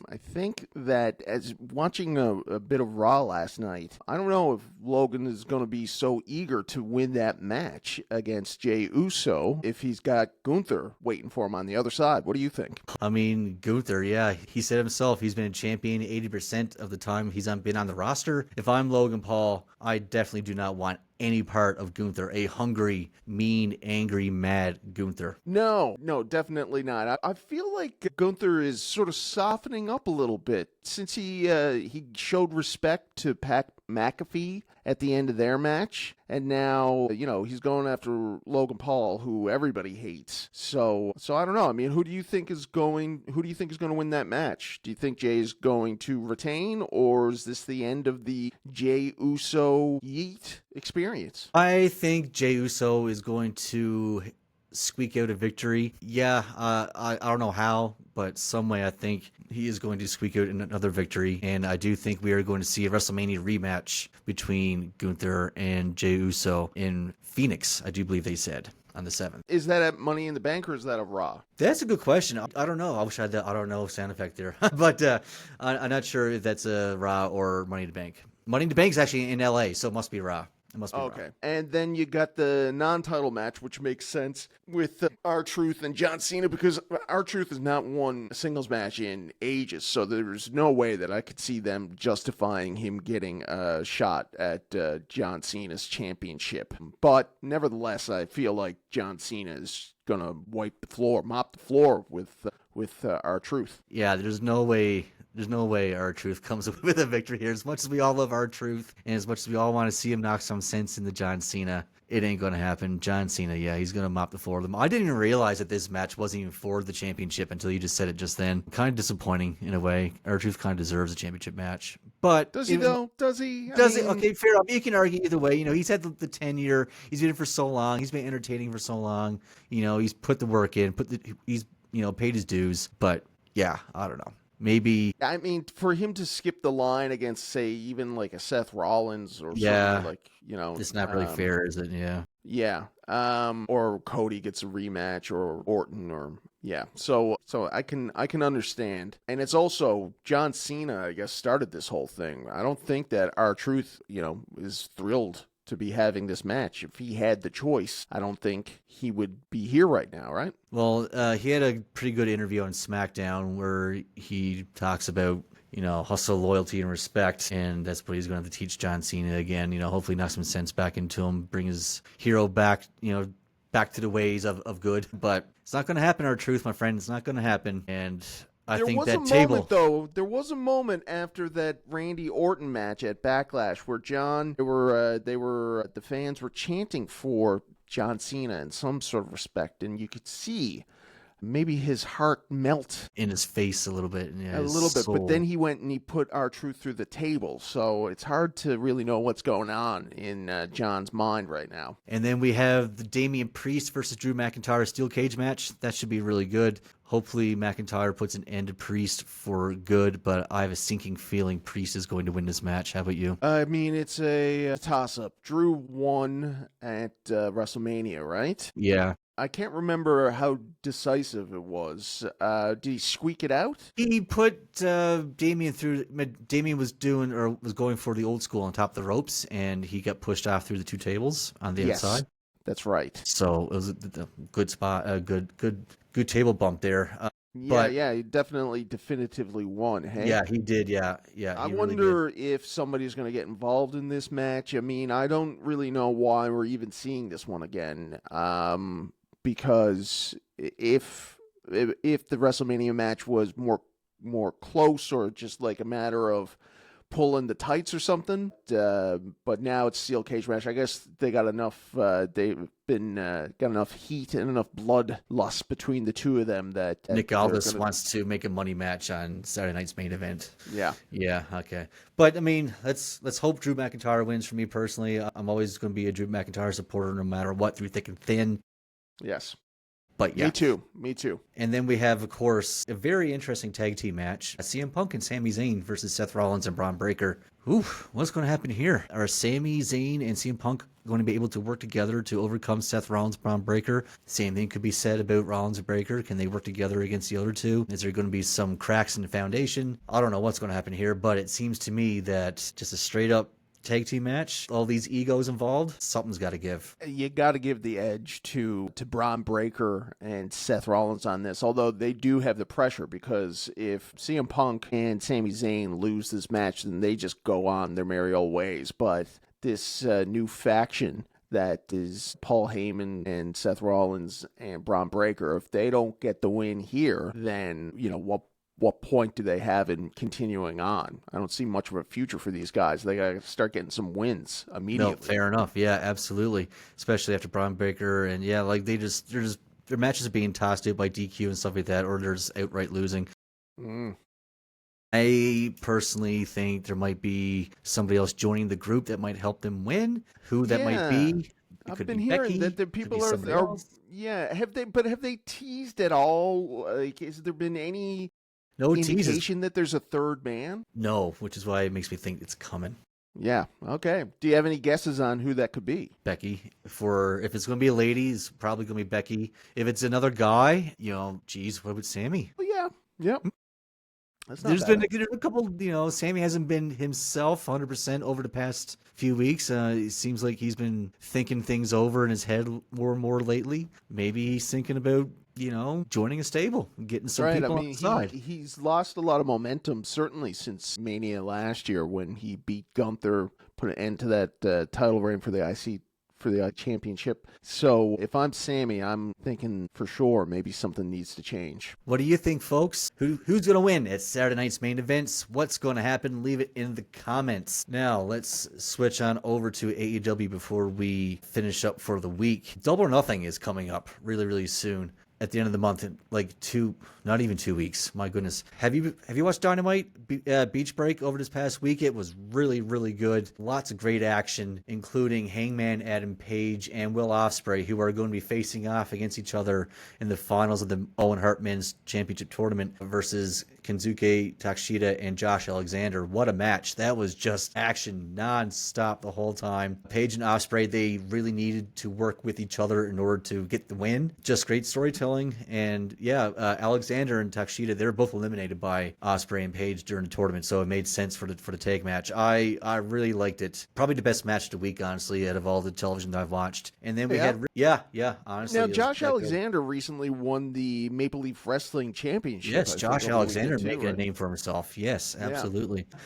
as watching a bit of Raw last night, I don't know if Logan is going to be so eager to win that match against Jey Uso if he's got Gunther waiting for him on the other side. What do you think? I mean, Gunther, yeah, he said himself he's been a champion 80% of the time he's been on the roster. If I'm Logan Paul, I definitely do not want any part of Gunther, a hungry, mean, angry, mad Gunther. No, definitely not. I feel like Gunther is sort of softening up a little bit since he showed respect to Pat McAfee at the end of their match, and now he's going after Logan Paul, who everybody hates. So I don't know. I mean, who do you think is going to win that match? Do you think Jay is going to retain, or is this the end of the Jey Uso yeet experience? I think Jey Uso is going to squeak out a victory. Yeah, I don't know how, but some way I think he is going to squeak out another victory. And I do think we are going to see a WrestleMania rematch between Gunther and Jey Uso in Phoenix, I do believe they said, on the 7th. Is that at Money in the Bank, or is that a Raw? That's a good question. I don't know. I wish I had that. I don't know sound effect there. But I'm not sure if that's a Raw or Money in the Bank. Money in the Bank is actually in LA, so it must be Raw. It must be Raw. Okay. And then you got the non-title match, which makes sense with R-Truth and John Cena, because R-Truth has not won a singles match in ages, so there's no way that I could see them justifying him getting a shot at John Cena's championship. But nevertheless, I feel like John Cena is going to mop the floor with R-Truth. Yeah, there's no way R-Truth comes with a victory here. As much as we all love R-Truth, and as much as we all want to see him knock some sense into John Cena, it ain't going to happen. John Cena, yeah, he's going to mop the floor of them. I didn't even realize that this match wasn't even for the championship until you just said it just then. Kind of disappointing in a way. R-Truth kind of deserves a championship match. But does he, though? Does he? Okay, fair enough. You can argue either way. He's had the tenure. He's been in for so long. He's been entertaining for so long. He's put the work in. He's paid his dues. But yeah, I don't know. Maybe. I mean, for him to skip the line against, say, even like a Seth Rollins or something like, it's not really fair, is it? Yeah. Yeah. Or Cody gets a rematch, or Orton, or yeah. So I can understand. And it's also John Cena, I guess, started this whole thing. I don't think that R-Truth, is thrilled to be having this match. If he had the choice, I don't think he would be here right now, right? Well, he had a pretty good interview on SmackDown where he talks about, hustle, loyalty, and respect, and that's what he's going to have to teach John Cena again. Hopefully knock some sense back into him, bring his hero back, back to the ways of good. But it's not going to happen, R-Truth, my friend. It's not going to happen. And I think that table. There was a moment after that Randy Orton match at Backlash where the fans were chanting for John Cena in some sort of respect, and you could see maybe his heart melt in his face a little bit. Yeah, a little bit, but then he went and he put R-Truth through the table, so it's hard to really know what's going on in John's mind right now. And then we have the Damian Priest versus Drew McIntyre steel cage match. That should be really good. Hopefully McIntyre puts an end to Priest for good, but I have a sinking feeling Priest is going to win this match. How about you? I mean, it's a toss-up. Drew won at WrestleMania, right? Yeah. I can't remember how decisive it was. Did he squeak it out? He put Damian through. Damian was going for the old school on top of the ropes, and he got pushed off through the two tables on the outside. That's right. So it was a good spot, a good table bump there. He definitively won. Hey? Yeah, he did. Yeah. I wonder if somebody's going to get involved in this match. I mean, I don't really know why we're even seeing this one again. Because if the WrestleMania match was more close, or just like a matter of pulling the tights or something, but now it's steel cage match. I guess they got enough. They've got enough heat and enough bloodlust between the two of them that Nick Aldis wants to make a money match on Saturday night's main event. Yeah. Okay. But I mean, let's hope Drew McIntyre wins. For me personally, I'm always going to be a Drew McIntyre supporter, no matter what, through thick and thin. Yes. But yeah. Me too. And then we have, of course, a very interesting tag team match. CM Punk and Sami Zayn versus Seth Rollins and Braun Breaker. What's going to happen here? Are Sami Zayn and CM Punk going to be able to work together to overcome Seth Rollins, Braun Breaker? Same thing could be said about Rollins and Breaker. Can they work together against the other two? Is there going to be some cracks in the foundation? I don't know what's going to happen here, but it seems to me that just a straight up tag team match, all these egos involved, something's got to give. You got to give the edge to Braun Breaker and Seth Rollins on this, although they do have the pressure, because if CM Punk and Sami Zayn lose this match, then they just go on their merry old ways. But this new faction that is Paul Heyman and Seth Rollins and Braun Breaker, if they don't get the win here, then what point do they have in continuing on? I don't see much of a future for these guys. They got to start getting some wins immediately. No, fair enough. Yeah, absolutely. Especially after Braun Breaker, and their matches are being tossed out by DQ and stuff like that, or they're just outright losing. I personally think there might be somebody else joining the group that might help them win. Who that might be? I've been hearing that the people are have they teased at all? Like, has there been any indication that there's a third man? No, which is why it makes me think it's coming. Yeah. Okay. Do you have any guesses on who that could be? Becky. If it's going to be a lady, it's probably going to be Becky. If it's another guy, what about Sammy? Well, yeah. Yep. That's not There's been bad. a couple, Sammy hasn't been himself 100% over the past few weeks. It seems like he's been thinking things over in his head more and more lately. Maybe he's thinking about, joining a stable and getting That's some right. I people on mean, the side. he's lost a lot of momentum, certainly since Mania last year when he beat Gunther, put an end to that title reign for the championship. So if I'm Sammy, I'm thinking for sure maybe something needs to change. What do you think, folks? Who's going to win at Saturday night's main events? What's going to happen? Leave it in the comments. Now, let's switch on over to AEW before we finish up for the week. Double or Nothing is coming up really, really soon. At the end of the month, in like not even 2 weeks. My goodness. Have you watched Dynamite Beach Break over this past week? It was really, really good. Lots of great action, including Hangman Adam Page and Will Ospreay, who are going to be facing off against each other in the finals of the Owen Hart Men's Championship Tournament versus Kensuke Takeshita and Josh Alexander. What a match. That was just action non-stop the whole time. Page and Ospreay, they really needed to work with each other in order to get the win. Just great storytelling. And Alexander and Takeshita, they're both eliminated by Ospreay and Page during the tournament, so it made sense for the tag match. I really liked it. Probably the best match of the week, honestly, out of all the television that I've watched. And then we had honestly. Now Josh Alexander recently won the Maple Leaf Wrestling Championship. Yes, Josh Alexander making a right? name for himself. Yes, absolutely. Yeah.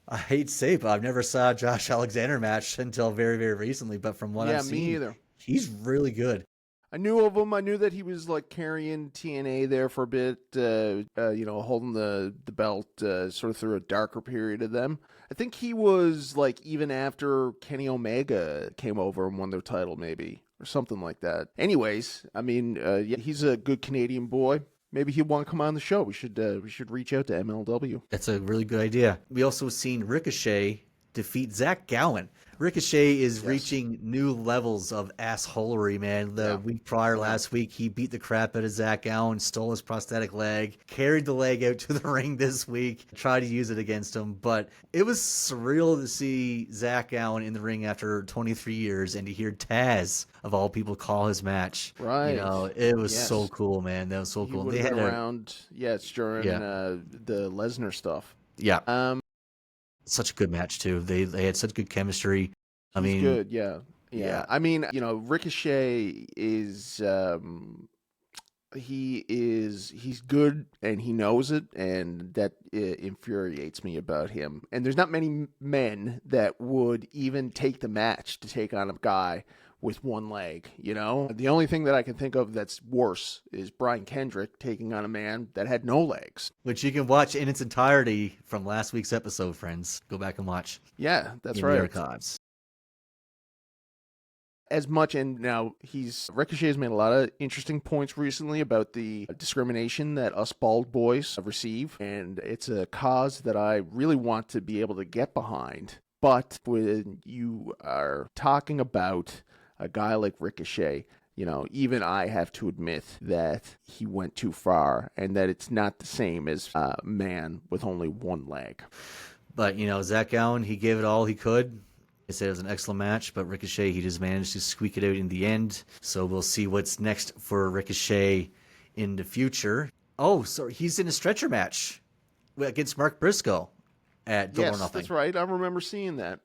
I hate to say it, but I've never saw a Josh Alexander match until very, very recently. But from what I've seen, me either. He's really good. I knew of him. I knew that he was like carrying TNA there for a bit, holding the belt sort of through a darker period of them. I think he was like even after Kenny Omega came over and won their title, maybe, or something like that. Anyways, I mean, he's a good Canadian boy. Maybe he'll want to come on the show. We should reach out to MLW. That's a really good idea. We also seen Ricochet defeat Zach Gowen. Ricochet is reaching new levels of assholery, man. The week prior, last week, he beat the crap out of Zach Gowen, stole his prosthetic leg, carried the leg out to the ring this week, tried to use it against him. But it was surreal to see Zach Gowen in the ring after 23 years and to hear Taz, of all people, call his match. Right. It was so cool, man. That was so cool. They had around, it's during the Lesnar stuff. Yeah. Such a good match too. They had such good chemistry. He's good, yeah. I mean, Ricochet is he's good and he knows it, and that infuriates me about him. And there's not many men that would even take the match to take on a guy with one leg, The only thing that I can think of that's worse is Brian Kendrick taking on a man that had no legs. Which you can watch in its entirety from last week's episode, friends. Go back and watch. Yeah, that's in right. The archives. As much, and now Ricochet has made a lot of interesting points recently about the discrimination that us bald boys receive, and it's a cause that I really want to be able to get behind. But when you are talking about a guy like Ricochet, even I have to admit that he went too far and that it's not the same as a man with only one leg. But, Zach Gowen, he gave it all he could. I said it was an excellent match, but Ricochet, he just managed to squeak it out in the end. So we'll see what's next for Ricochet in the future. Oh, so he's in a stretcher match against Mark Briscoe at Double or Nothing. Yes, that's right. I remember seeing that.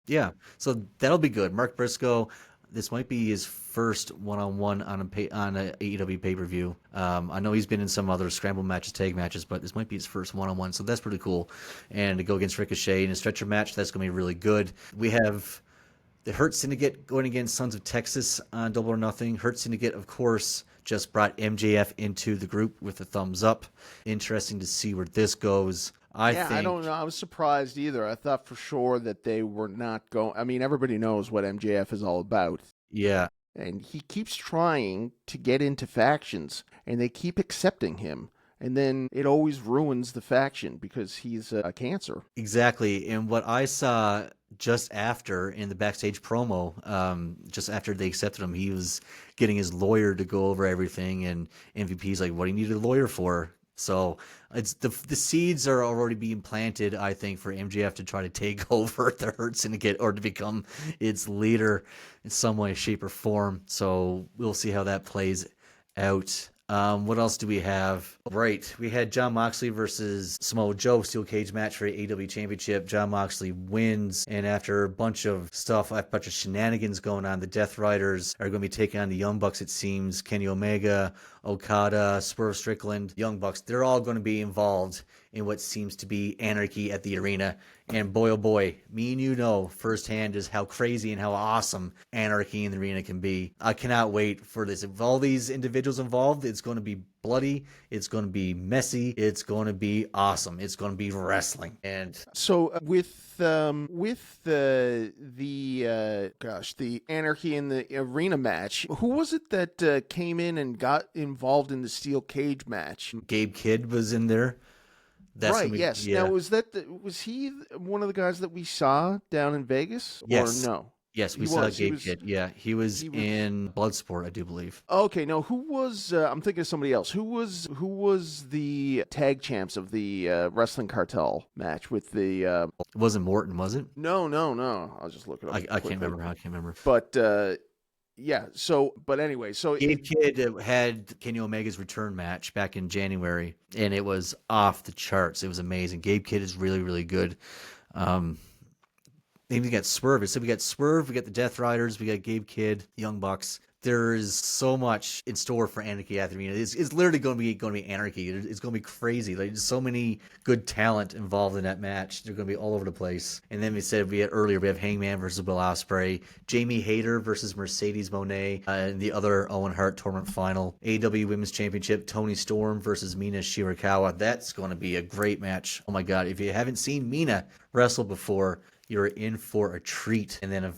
Yeah, so that'll be good. Mark Briscoe, this might be his first one-on-one on a AEW pay-per-view. I know he's been in some other scramble matches, tag matches, but this might be his first one-on-one, so that's pretty cool. And to go against Ricochet in a stretcher match, that's going to be really good. We have the Hurt Syndicate going against Sons of Texas on Double or Nothing. Hurt Syndicate, of course, just brought MJF into the group with a thumbs up. Interesting to see where this goes. I don't know. I was surprised either. I thought for sure that they were not going. I mean, everybody knows what MJF is all about. Yeah. And he keeps trying to get into factions, and they keep accepting him. And then it always ruins the faction because he's a cancer. Exactly. And what I saw just after in the backstage promo, just after they accepted him, he was getting his lawyer to go over everything. And MVP's like, what do you need a lawyer for? So it's the seeds are already being planted, I think, for MJF to try to take over the Hurt Syndicate or to become its leader in some way, shape, or form. So we'll see how that plays out. What else do we have? Right, we had Jon Moxley versus Samoa Joe steel cage match for the AEW Championship. Jon Moxley wins, and after a bunch of stuff, a bunch of shenanigans going on, the Death Riders are going to be taking on the Young Bucks, it seems. Kenny Omega, Okada, Swerve Strickland, Young Bucks, they're all going to be involved in what seems to be anarchy at the arena. And boy, oh boy, me and you know firsthand just how crazy and how awesome anarchy in the arena can be. I cannot wait for this. If all these individuals involved, it's going to be bloody, it's going to be messy, it's going to be awesome, it's going to be wrestling. And so with the anarchy in the arena match, who was it that came in and got involved in the steel cage match? Gabe Kidd was in there. That's right. Yes. Yeah. Now, was he one of the guys that we saw down in Vegas? Yes. Or no? Yes, we saw Gabe Kidd. Yeah, he was in Bloodsport, I do believe. Okay. No, who was? I'm thinking of somebody else. Who was the tag champs of the wrestling cartel match with the? It wasn't Morton, was it? No. I'll just look it up. I can't remember. But. Yeah. So, but anyway, so Gabe Kidd had Kenny Omega's return match back in January, and it was off the charts. It was amazing. Gabe Kidd is really, really good. Then we got Swerve. So we got Swerve, we got the Death Riders, we got Gabe Kidd, Young Bucks. There is so much in store for Anarchy at the Arena. It's literally going to be anarchy. It's going to be crazy. Like, there's so many good talent involved in that match. They're going to be all over the place. And then we have Hangman versus Will Ospreay, Jamie Hayter versus Mercedes Moné, and the other Owen Hart tournament final. AEW Women's Championship, Toni Storm versus Mina Shirakawa. That's going to be a great match. Oh my God! If you haven't seen Mina wrestle before, you're in for a treat. And then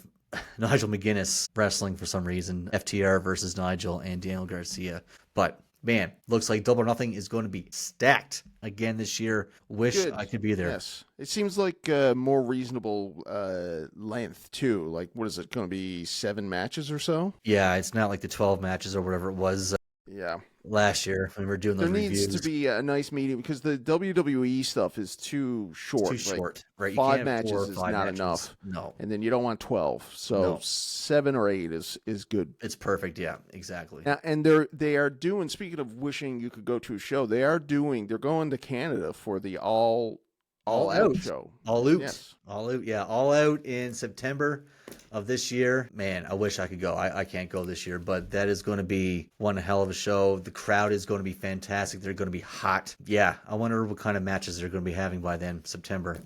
Nigel McGuinness wrestling for some reason, FTR versus Nigel and Daniel Garcia. But man, looks like Double or Nothing is going to be stacked again this year. Wish I could be there. Yes, it seems like more reasonable length too. Like, what is it going to be? 7 matches or so? Yeah, it's not like the 12 matches or whatever it was. Yeah. Last year when we were doing those reviews. There needs to be a nice medium because the WWE stuff is too short. It's too short, right? You 5 can't matches have 4 or is 5 not matches. enough. No. And then you don't want 12. So No. 7 or 8 is good. It's perfect. Yeah, exactly. And they are doing, speaking of wishing you could go to a show, they're going to Canada for the All Out show. All Out. Yes. All Out. Yeah, All Out in September of this year. Man, I wish I could go. I can't go this year, but that is going to be one hell of a show. The crowd is going to be fantastic. They're going to be hot. Yeah, I wonder what kind of matches they're going to be having by then, September.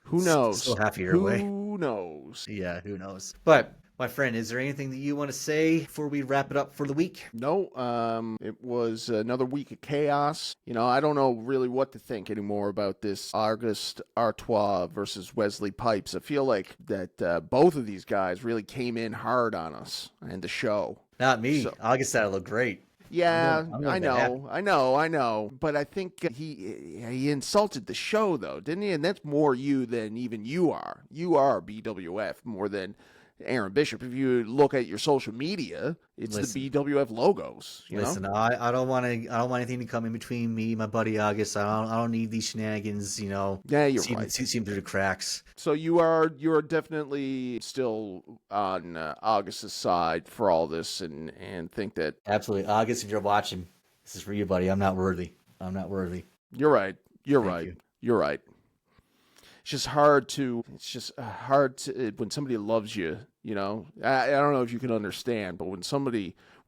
Who knows? Still half a year away. Who knows? Yeah, who knows? But my friend, is there anything that you want to say before we wrap it up for the week? No, it was another week of chaos. I don't know really what to think anymore about this August Artois versus Wesley Pipes. I feel like that both of these guys really came in hard on us and the show. Not me. August thought it looked great. Yeah, I know. But I think he insulted the show, though, didn't he? And that's more you than even you are. You are BWF more than Aaron Bishop. If you look at your social media, it's the BWF logos. Listen, I don't want anything to come in between me and my buddy August. I don't need these shenanigans. Yeah, you're right. See through the cracks. So you're definitely still on August's side for all this, and think that absolutely, August, if you're watching, this is for you, buddy. I'm not worthy. You're right. You're Thank right. you. You're right. It's just hard to when somebody loves you, I don't know if you can understand, but when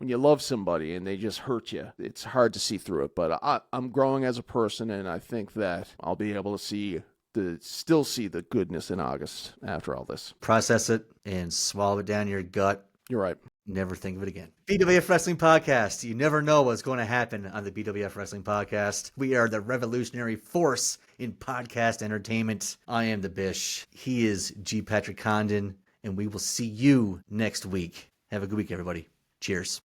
you love somebody and they just hurt you, it's hard to see through it. But I'm growing as a person, and I think that I'll be able to still see the goodness in August after all this. Process it and swallow it down your gut. You're right. Never think of it again. BWF Wrestling Podcast. You never know what's going to happen on the BWF Wrestling Podcast. We are the revolutionary force in podcast entertainment. I am the Bish. He is G. Patrick Condon, and we will see you next week. Have a good week, everybody. Cheers.